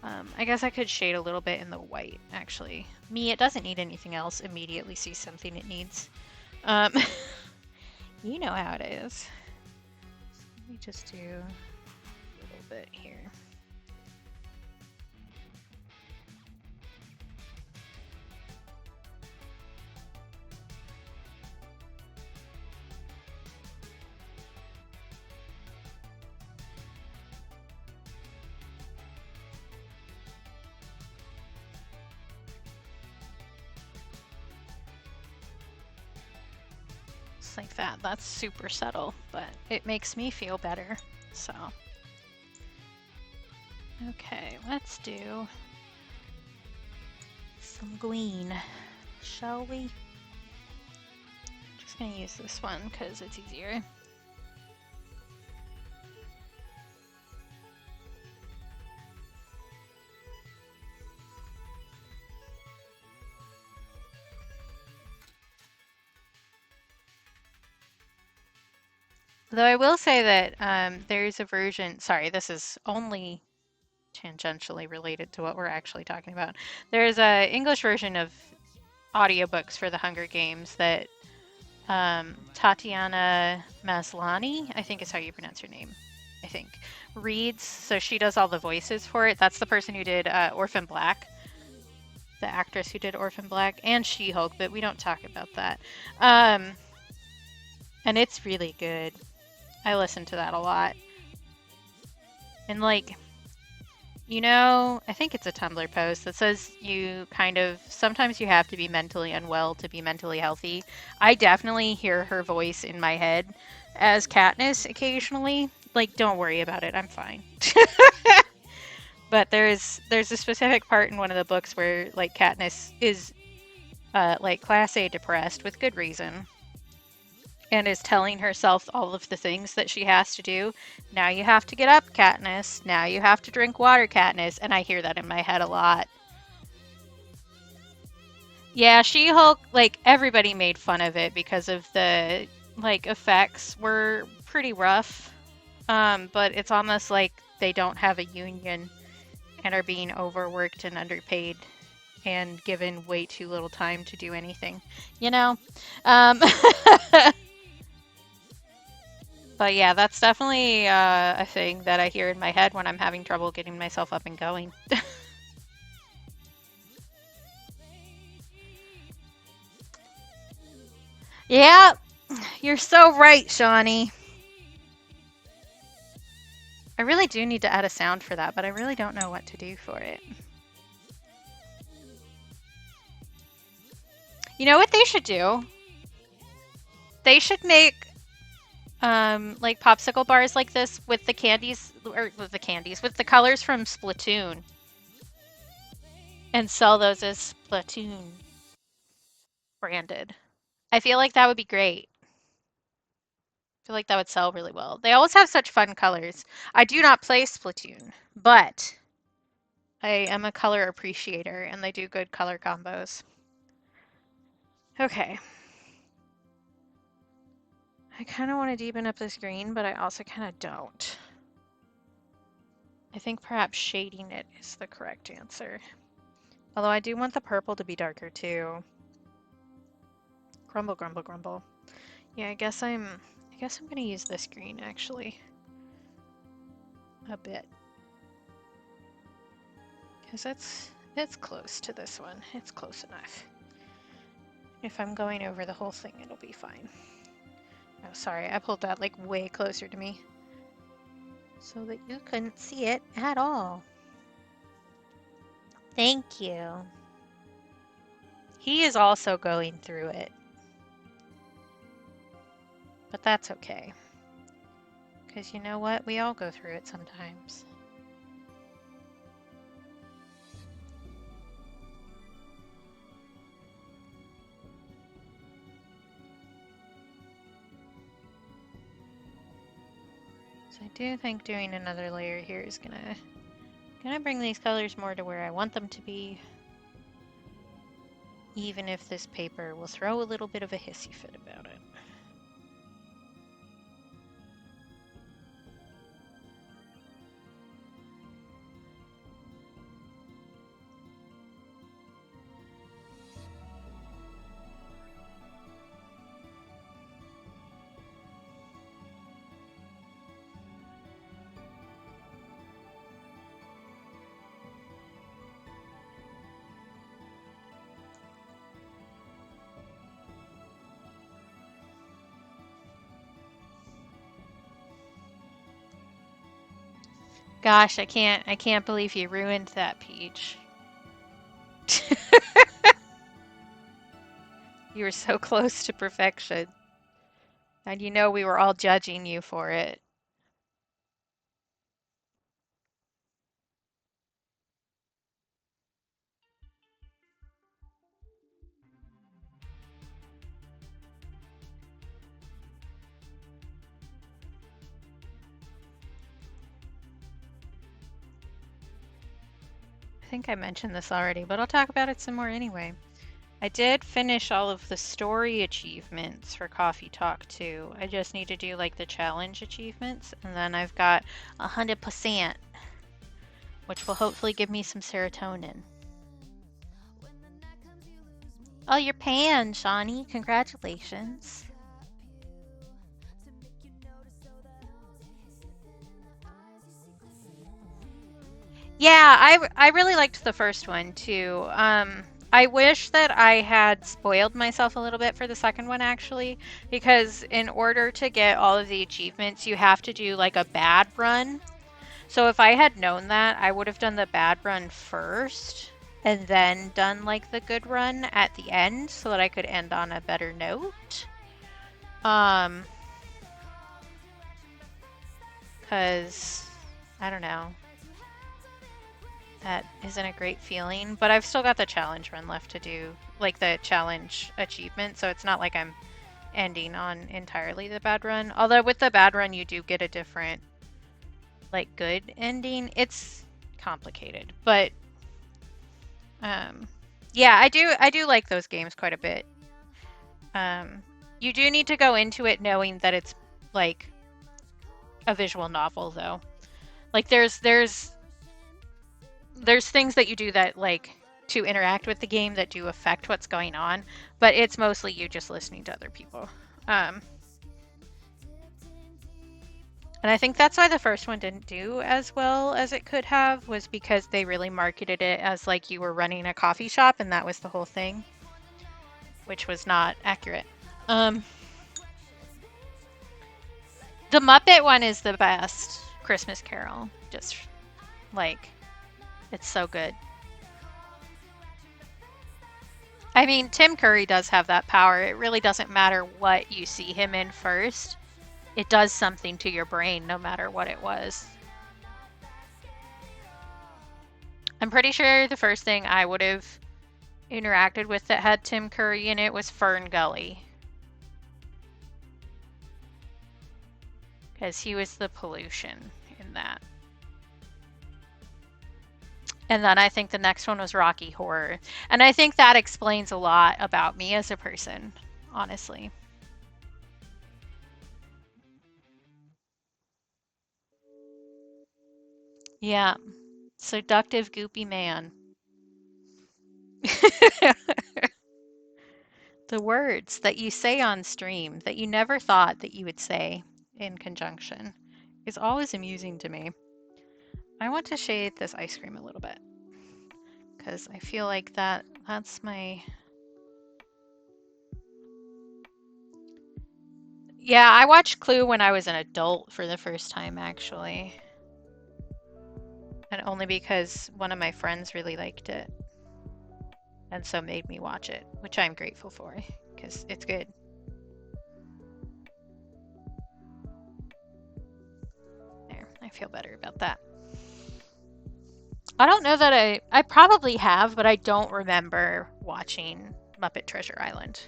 I guess I could shade a little bit in the white, actually. It doesn't need anything else. Immediately see something it needs. You know how it is. Let me just do a little bit here. Like that. That's super subtle, but it makes me feel better. So, okay, let's do some green, shall we? Just gonna use this one because it's easier. Though I will say that there's a version, sorry, this is only tangentially related to what we're actually talking about. There's a English version of audiobooks for the Hunger Games that Tatiana Maslany, I think is how you pronounce her name, I think, reads. So she does all the voices for it. That's the person who did Orphan Black, the actress who did Orphan Black, and She-Hulk, but we don't talk about that. And it's really good. I listen to that a lot. And like, you know, I think it's a Tumblr post that says you kind of, sometimes you have to be mentally unwell to be mentally healthy. I definitely hear her voice in my head as Katniss occasionally. Like, don't worry about it, I'm fine. But there's a specific part in one of the books where like Katniss is like class A depressed with good reason, and is telling herself all of the things that she has to do. Now you have to get up, Katniss. Now you have to drink water, Katniss. And I hear that in my head a lot. Yeah, She-Hulk, like, everybody made fun of it because of the, like, effects were pretty rough. But it's almost like they don't have a union and are being overworked and underpaid and given way too little time to do anything, you know? But yeah, that's definitely a thing that I hear in my head when I'm having trouble getting myself up and going. Yeah, you're so right, Shawnee. I really do need to add a sound for that, but I really don't know what to do for it. You know what they should do? They should make like popsicle bars like this with the candies, or with the colors from Splatoon, and sell those as Splatoon branded. I feel like that would be great. I feel like that would sell really well. They always have such fun colors. I do not play Splatoon, but I am a color appreciator, and they do good color combos. Okay. I kind of want to deepen up this green, but I also kind of don't. I think perhaps shading it is the correct answer. Although I do want the purple to be darker too. Grumble, grumble, grumble. Yeah, I guess I'm gonna use this green actually. A bit. Because it's close to this one. It's close enough. If I'm going over the whole thing, it'll be fine. Oh, sorry, I pulled that like way closer to me so that you couldn't see it at all. Thank you. He is also going through it. But that's okay. Because you know what? We all go through it sometimes. So I do think doing another layer here is gonna bring these colors more to where I want them to be. Even if this paper will throw a little bit of a hissy fit about it. Gosh, I can't believe you ruined that, Peach. You were so close to perfection. And you know we were all judging you for it. I think I mentioned this already, but I'll talk about it some more anyway. I did finish all of the story achievements for Coffee Talk 2. I just need to do like the challenge achievements, and then I've got 100%, which will hopefully give me some serotonin. Oh, you're pan, Shawnee. Congratulations. Yeah, I really liked the first one too. I wish that I had spoiled myself a little bit for the second one actually, because in order to get all of the achievements, you have to do like a bad run. So if I had known that, I would have done the bad run first and then done like the good run at the end so that I could end on a better note. Because I don't know. That isn't a great feeling, but I've still got the challenge run left to do, like the challenge achievement, so it's not like I'm ending on entirely the bad run. Although with the bad run, you do get a different, like, good ending. It's complicated, but yeah, I do like those games quite a bit. You do need to go into it knowing that it's like a visual novel, though. Like there's things that you do that like to interact with the game that do affect what's going on, but it's mostly you just listening to other people. And I think that's why the first one didn't do as well as it could have, was because they really marketed it as like you were running a coffee shop and that was the whole thing, which was not accurate. The Muppet one is the best Christmas Carol. Just like, it's so good. I mean, Tim Curry does have that power. It really doesn't matter what you see him in first. It does something to your brain no matter what it was. I'm pretty sure the first thing I would have interacted with that had Tim Curry in it was Fern Gully. Because he was the pollution in that. And then I think the next one was Rocky Horror. And I think that explains a lot about me as a person, honestly. Yeah. Seductive, goopy man. The The words that you say on stream that you never thought that you would say in conjunction is always amusing to me. I want to shade this ice cream a little bit because I feel like that's my... Yeah, I watched Clue when I was an adult for the first time, actually. And only because one of my friends really liked it. And so made me watch it, which I'm grateful for, because it's good. There, I feel better about that. I don't know that I probably have, but I don't remember watching Muppet Treasure Island.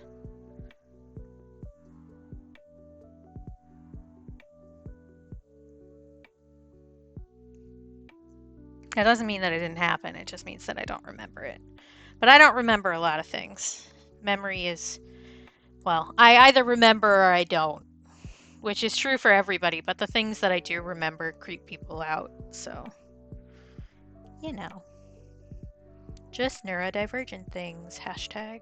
That doesn't mean that it didn't happen, it just means that I don't remember it. But I don't remember a lot of things. Memory is, well, I either remember or I don't, which is true for everybody, but the things that I do remember creep people out, so, you know. Just neurodivergent things, hashtag.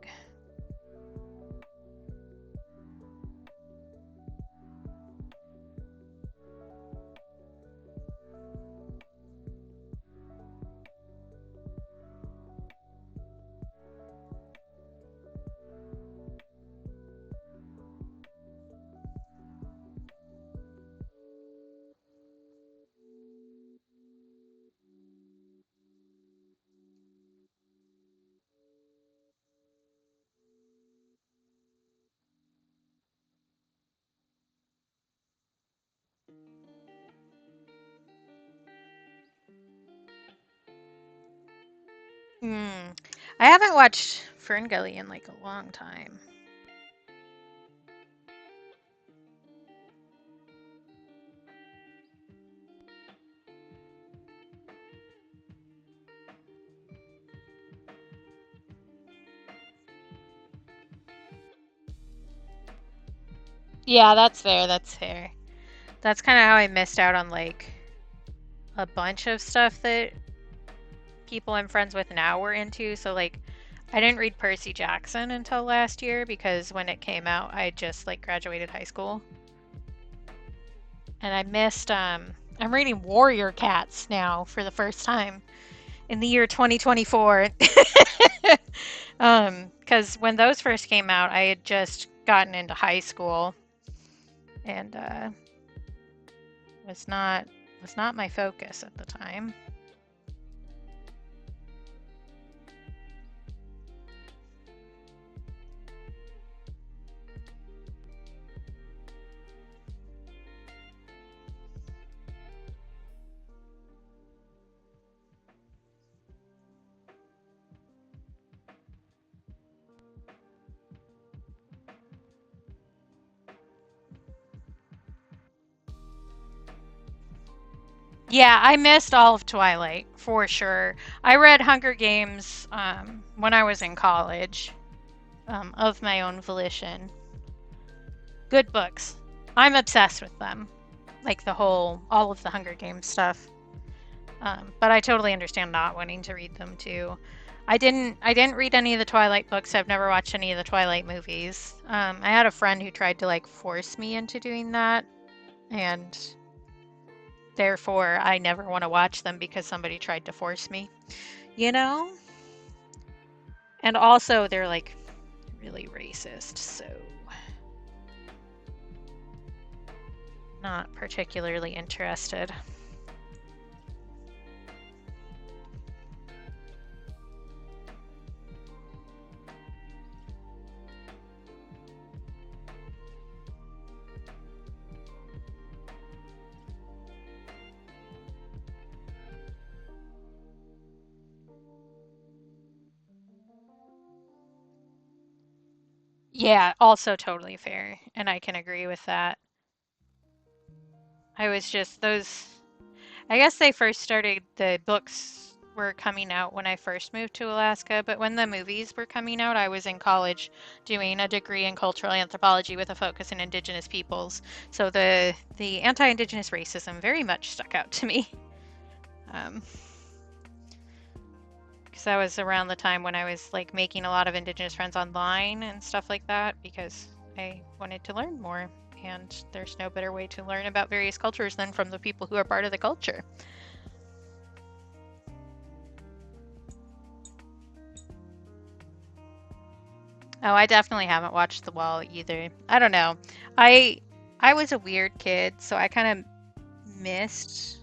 I haven't watched Ferngully in like a long time. Yeah, that's fair, that's fair. That's kind of how I missed out on like a bunch of stuff that people I'm friends with now were into. So like I didn't read Percy Jackson until last year because when it came out I just like graduated high school. And I missed I'm reading Warrior Cats now for the first time in the year 2024. Because when those first came out I had just gotten into high school and was not my focus at the time. Yeah, I missed all of Twilight for sure. I read Hunger Games when I was in college, of my own volition. Good books. I'm obsessed with them, like all of the Hunger Games stuff. But I totally understand not wanting to read them too. I didn't read any of the Twilight books. I've never watched any of the Twilight movies. I had a friend who tried to like force me into doing that, and therefore I never want to watch them because somebody tried to force me, you know? And also they're like really racist, so not particularly interested. Yeah, also totally fair, and I can agree with that. I was just those, I guess they first started, the books were coming out when I first moved to Alaska, but when the movies were coming out, I was in college doing a degree in cultural anthropology with a focus in Indigenous peoples. So the anti-Indigenous racism very much stuck out to me. because that was around the time when I was like making a lot of Indigenous friends online and stuff like that because I wanted to learn more. And there's no better way to learn about various cultures than from the people who are part of the culture. Oh, I definitely haven't watched The Wall either. I don't know. I was a weird kid, so I kind of missed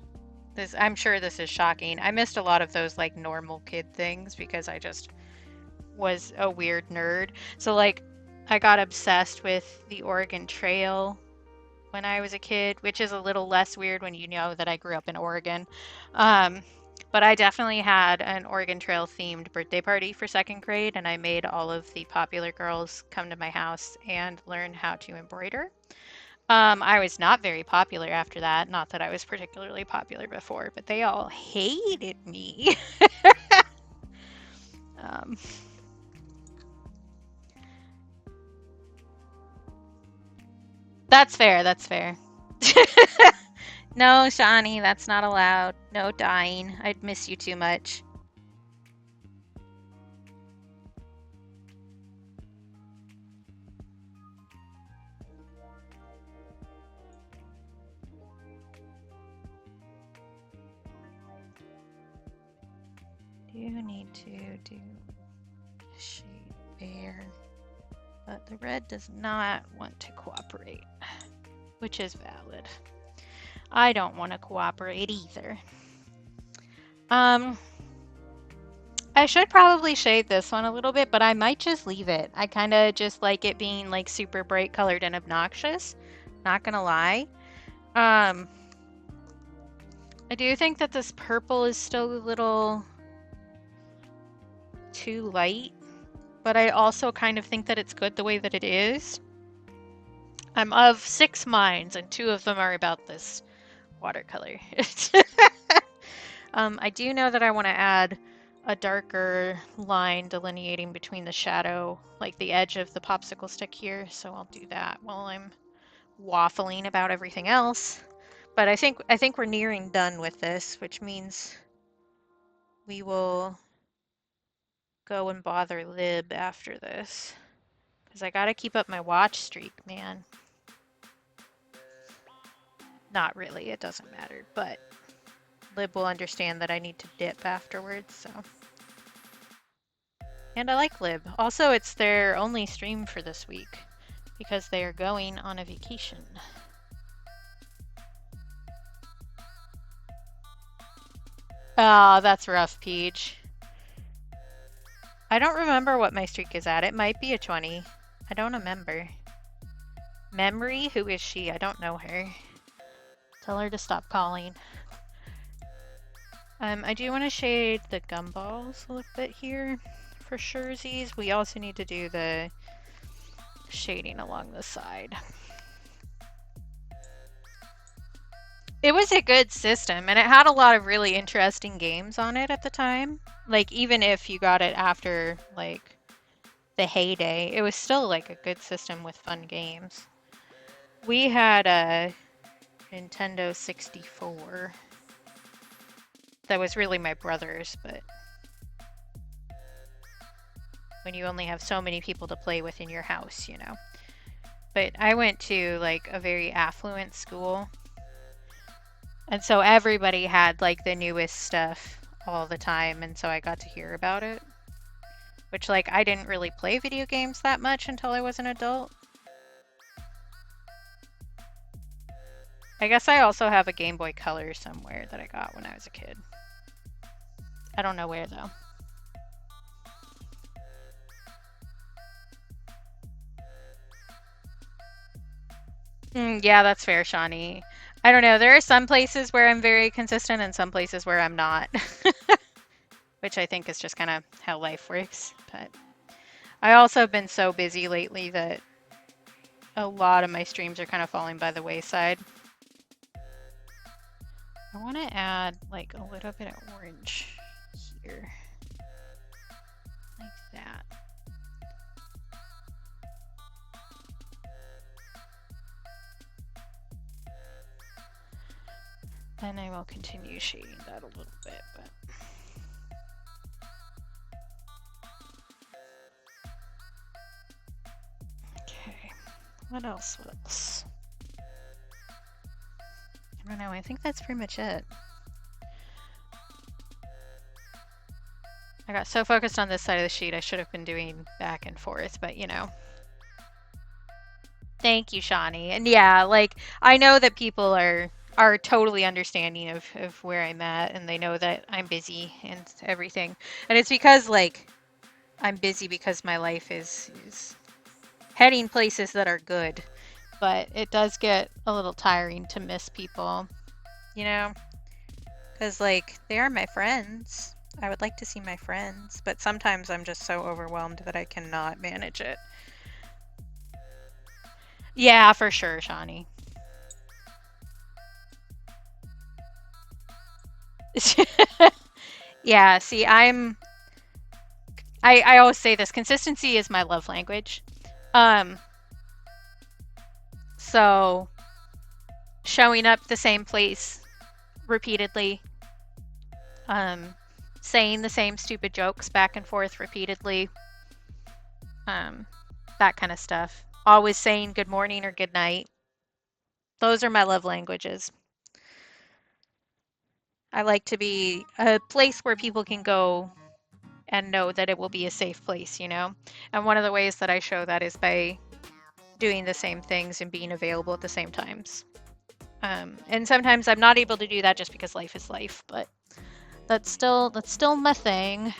this. I'm sure this is shocking. I missed a lot of those like normal kid things because I just was a weird nerd. So like I got obsessed with the Oregon Trail when I was a kid, which is a little less weird when you know that I grew up in Oregon. But I definitely had an Oregon Trail themed birthday party for second grade, and I made all of the popular girls come to my house and learn how to embroider. I was not very popular after that. Not that I was particularly popular before, but they all hated me. um, that's fair. That's fair. No, Shawnee, that's not allowed. No dying. I'd miss you too much. You need to do shade there, but the red does not want to cooperate, which is valid. I don't want to cooperate either. I should probably shade this one a little bit, but I might just leave it. I kind of just like it being like super bright colored and obnoxious. Not gonna lie. I do think that this purple is still a little too light, but I also kind of think that it's good the way that it is. I'm of 6 minds, and 2 of them are about this watercolor. I do know that I want to add a darker line delineating between the shadow, like the edge of the popsicle stick here, so I'll do that while I'm waffling about everything else. But I think we're nearing done with this, which means we will go and bother Lib after this. Because I gotta keep up my watch streak, man. Not really, it doesn't matter, but Lib will understand that I need to dip afterwards, so. And I like Lib. Also, it's their only stream for this week because they are going on a vacation. Oh, that's rough, Peach. I don't remember what my streak is at. It might be a 20. I don't remember. Memory? Who is she? I don't know her. Tell her to stop calling. I do want to shade the gumballs a little bit here for surezies. We also need to do the shading along the side. It was a good system, and it had a lot of really interesting games on it at the time. Like, even if you got it after, like, the heyday, it was still, like, a good system with fun games. We had a Nintendo 64 that was really my brother's, but when you only have so many people to play with in your house, you know. But I went to, like, a very affluent school, and so everybody had like the newest stuff all the time, and so I got to hear about it. Which, like, I didn't really play video games that much until I was an adult. I guess I also have a Game Boy Color somewhere that I got when I was a kid. I don't know where though. Yeah, that's fair, Shawnee. I don't know. There are some places where I'm very consistent and some places where I'm not. Which I think is just kind of how life works. But I also have been so busy lately that a lot of my streams are kind of falling by the wayside. I want to add like a little bit of orange here. Like that. Then I will continue shading that a little bit, but What else? What else? I don't know. I think that's pretty much it. I got so focused on this side of the sheet, I should have been doing back and forth, but you know. Thank you, Shawnee. And yeah, like I know that people are totally understanding of where I'm at, and they know that I'm busy and everything. And it's because like I'm busy because my life is heading places that are good. But it does get a little tiring to miss people, you know? Because like they are my friends. I would like to see my friends, but sometimes I'm just so overwhelmed that I cannot manage it. Yeah, for sure, Shawnee. Yeah, see, I always say this, consistency is my love language. Um, so showing up the same place repeatedly, saying the same stupid jokes back and forth repeatedly, that kind of stuff. Always saying good morning or good night. Those are my love languages. I like to be a place where people can go and know that it will be a safe place, you know? And one of the ways that I show that is by doing the same things and being available at the same times. And sometimes I'm not able to do that just because life is life, but that's still my thing.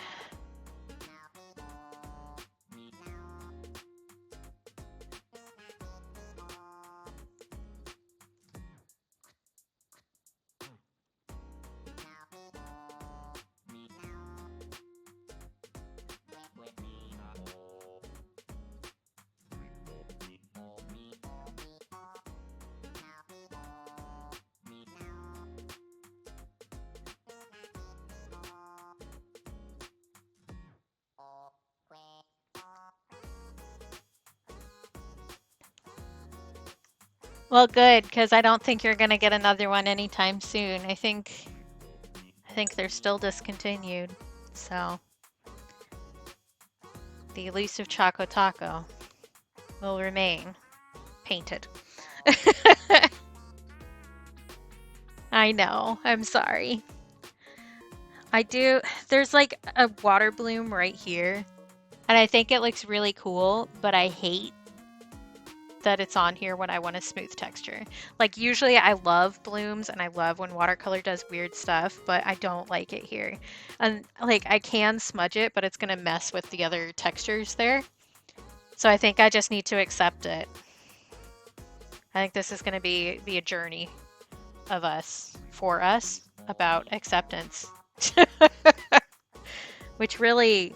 Well, good, because I don't think you're gonna get another one anytime soon. I think they're still discontinued. So the elusive Choco Taco will remain painted. I know. I'm sorry. I do. There's like a water bloom right here, and I think it looks really cool, but I hate that it's on here when I want a smooth texture. Like usually I love blooms and I love when watercolor does weird stuff, but I don't like it here. And like I can smudge it, but it's gonna mess with the other textures there. So I think I just need to accept it. I think this is gonna be a journey of us, for us, about acceptance. Which really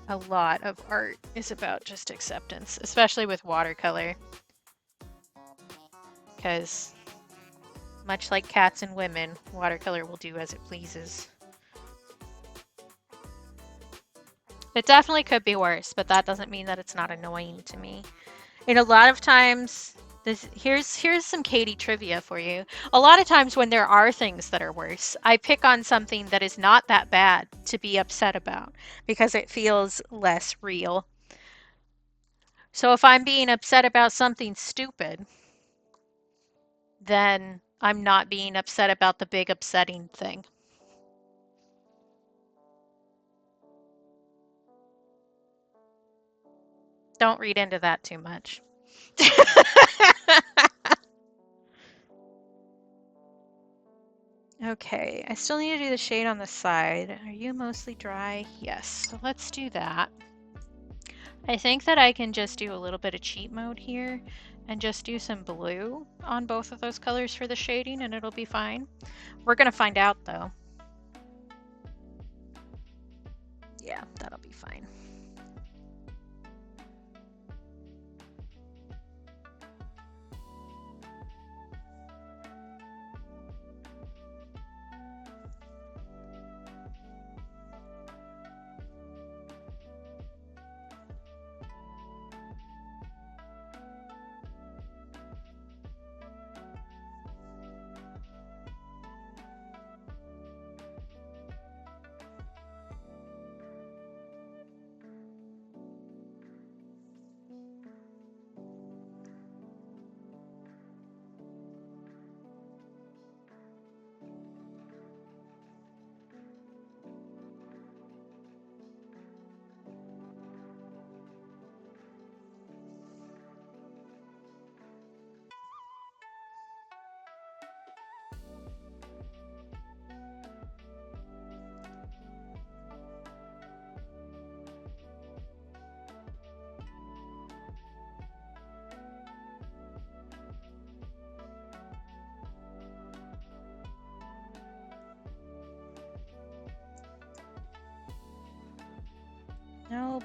a lot of art is about just acceptance, especially with watercolor. Because much like cats and women, watercolor will do as it pleases. It definitely could be worse, but that doesn't mean that it's not annoying to me. And a lot of times, here's some Katie trivia for you. A lot of times when there are things that are worse, I pick on something that is not that bad to be upset about because it feels less real. So if I'm being upset about something stupid, then I'm not being upset about the big upsetting thing. Don't read into that too much. Okay, I still need to do the shade on the side. Are you mostly dry? Yes, so let's do that. I think that I can just do a little bit of cheat mode here and just do some blue on both of those colors for the shading and it'll be fine. We're gonna find out though. Yeah, that'll be fine.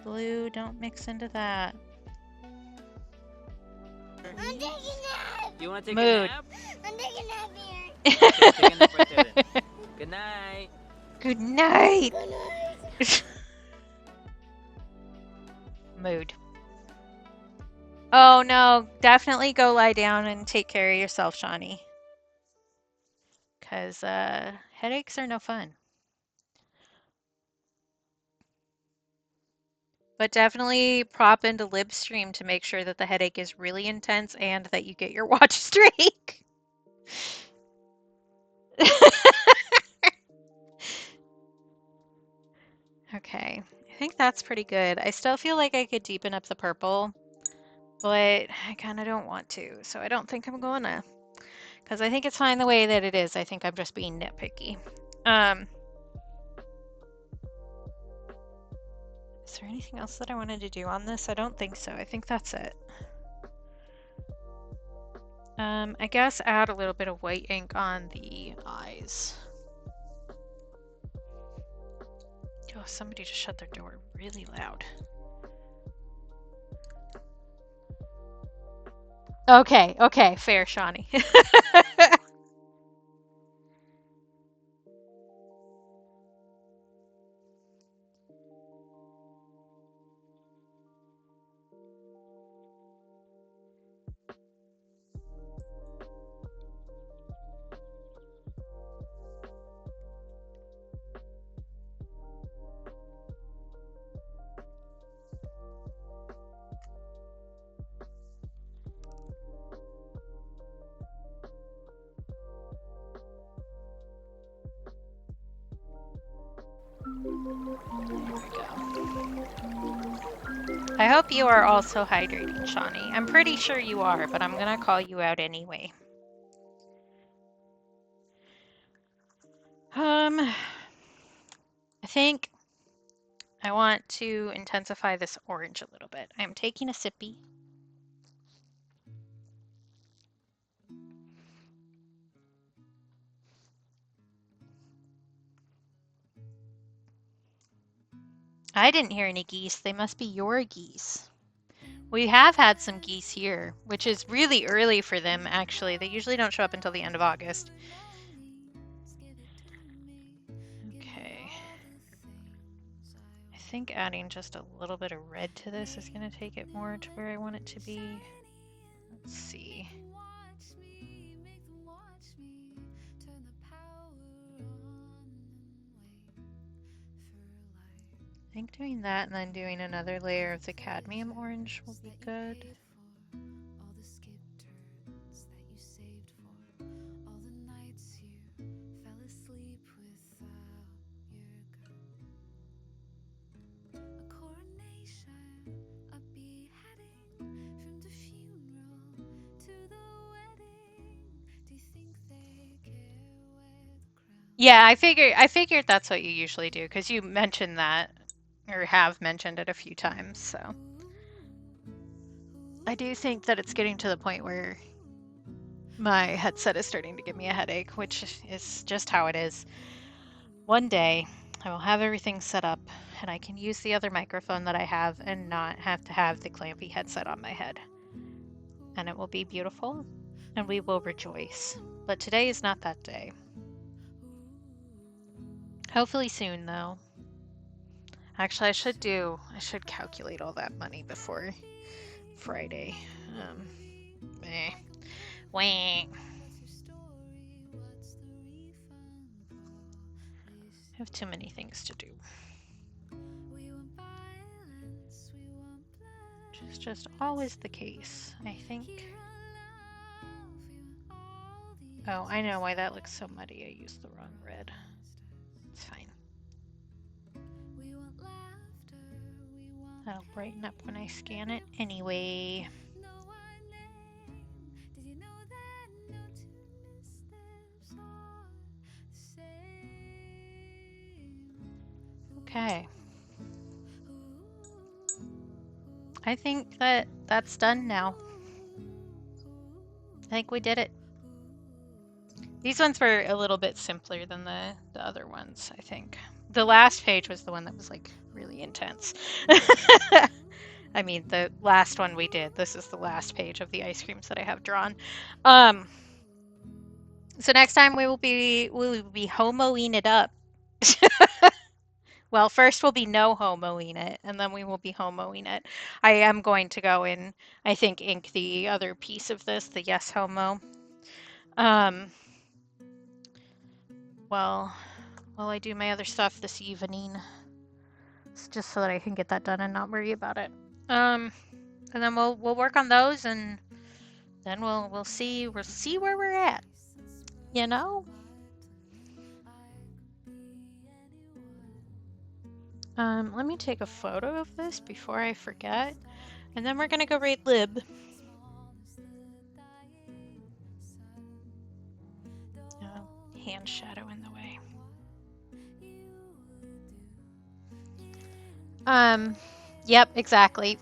Blue, don't mix into that. I'm taking a nap. You want to take Mood. a nap? I'm taking a nap here. Okay, take a nap right there then. Good night. Good night. Good night. Mood. Oh no, definitely go lie down and take care of yourself, Shawnee. Because headaches are no fun. But definitely prop into Libstream to make sure that the headache is really intense and that you get your watch streak. Okay, I think that's pretty good. I still feel like I could deepen up the purple, but I kind of don't want to, so I don't think I'm gonna. Because I think it's fine the way that it is. I think I'm just being nitpicky. Is there anything else that I wanted to do on this? I don't think so. I think that's it. I guess add a little bit of white ink on the eyes. Oh, somebody just shut their door really loud. Okay, okay, fair, Shawnee. I hope you are also hydrating, Shawnee. I'm pretty sure you are, but I'm gonna call you out anyway. I think I want to intensify this orange a little bit. I'm taking a sippy. I didn't hear any geese. They must be your geese. We have had some geese here, which is really early for them, actually. They usually don't show up until the end of August. Okay. I think adding just a little bit of red to this is going to take it more to where I want it to be. Let's see. I think doing that and then doing another layer of the cadmium orange will be good. Yeah, I figured that's what you usually do because you mentioned that or have mentioned it a few times, so I do think that it's getting to the point where my headset is starting to give me a headache, which is just how it is. One day I will have everything set up and I can use the other microphone that I have and not have to have the clampy headset on my head. And it will be beautiful and we will rejoice. But today is not that day. Hopefully soon, though. Actually, I should calculate all that money before Friday. Wah. I have too many things to do. Which is just always the case, I think. Oh, I know why that looks so muddy. I used the wrong red. It's fine. That'll brighten up when I scan it anyway. Okay. I think that's done now. I think we did it. These ones were a little bit simpler than the other ones, I think. the last page was the one that was like really intense. I mean, the last one we did. This is the last page of the ice creams that I have drawn. So next time we will be homoing it up. Well, first we'll be no homoing it, and then we will be homoing it. I am going to go and I think ink the other piece of this, the yes homo. Well, while I do my other stuff this evening, just so that I can get that done and not worry about it. And then we'll work on those, and then we'll see where we're at. You know. Let me take a photo of this before I forget, and then we're gonna go read Lib. Hand shadow in the way. Yep, exactly.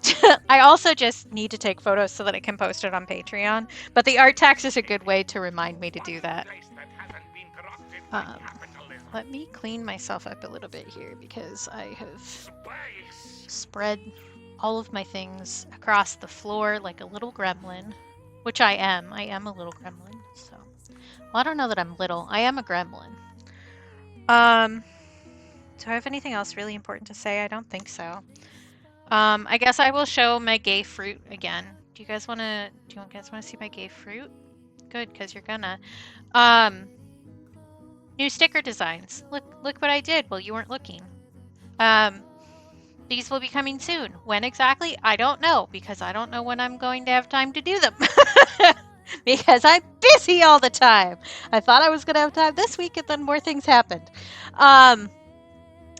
I also just need to take photos so that I can post it on Patreon, but the art tax is a good way to remind me to do that. Let me clean myself up a little bit here because I have spread all of my things across the floor like a little gremlin, which I am. I am a little gremlin, so. Well, I don't know that I'm little. I am a gremlin. Do I have anything else really important to say? I don't think so. I guess I will show my gay fruit again. Do you guys want to see my gay fruit? Good, because you're gonna. New sticker designs. Look what I did while you weren't looking. These will be coming soon. When exactly? I don't know, because I don't know when I'm going to have time to do them. Because I'm busy all the time. I thought I was going to have time this week, and then more things happened.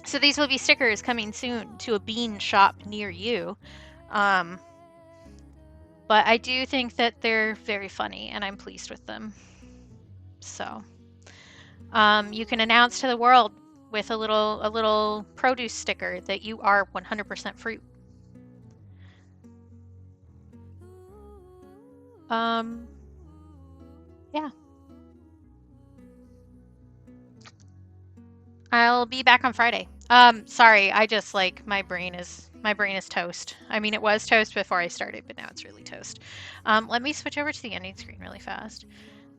So these will be stickers coming soon to a bean shop near you. But I do think that they're very funny, and I'm pleased with them. So you can announce to the world with a little produce sticker that you are 100% fruit. Yeah. I'll be back on Friday. Sorry, I just like my brain is toast. I mean, it was toast before I started, but now it's really toast. Let me switch over to the ending screen really fast.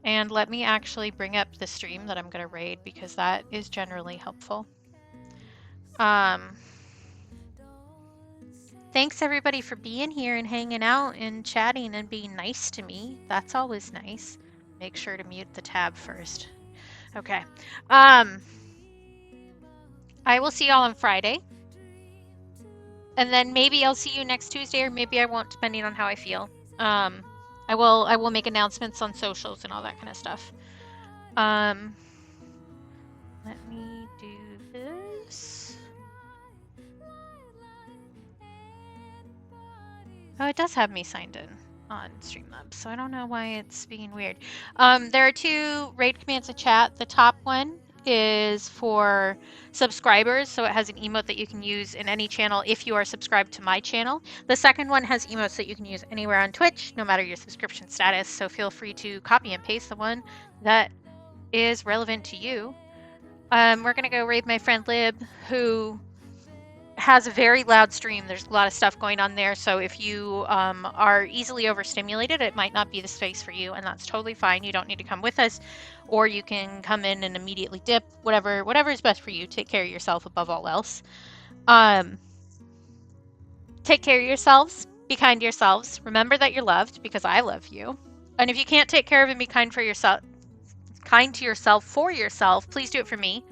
And let me actually bring up the stream that I'm going to raid, because that is generally helpful. Thanks everybody for being here and hanging out and chatting and being nice to me. That's always nice. Make sure to mute the tab first. Okay. I will see y'all on Friday. And then maybe I'll see you next Tuesday, or maybe I won't, depending on how I feel. I will make announcements on socials and all that kind of stuff. Let me do this. Oh, it does have me signed in on Streamlabs, so I don't know why it's being weird. There are 2 raid commands in chat. The top one is for subscribers, so it has an emote that you can use in any channel if you are subscribed to my channel. The second one has emotes that you can use anywhere on Twitch, no matter your subscription status, so feel free to copy and paste the one that is relevant to you. We're gonna go raid my friend Lib, who has a very loud stream. There's a lot of stuff going on there, so if you are easily overstimulated, it might not be the space for you, and that's totally fine. You don't need to come with us, or you can come in and immediately dip. Whatever is best for you. Take care of yourself above all else. Take care of yourselves. Be kind to yourselves. Remember that you're loved, because I love you. And if you can't take care of and be kind to yourself for yourself, please do it for me,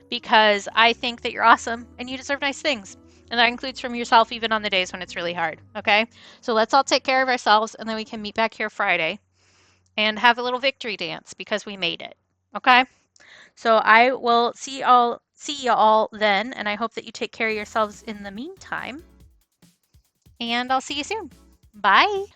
because I think that you're awesome and you deserve nice things. And that includes from yourself, even on the days when it's really hard. Okay? So let's all take care of ourselves, and then we can meet back here Friday and have a little victory dance, because we made it. Okay? So I will see you all then, and I hope that you take care of yourselves in the meantime. And I'll see you soon. Bye.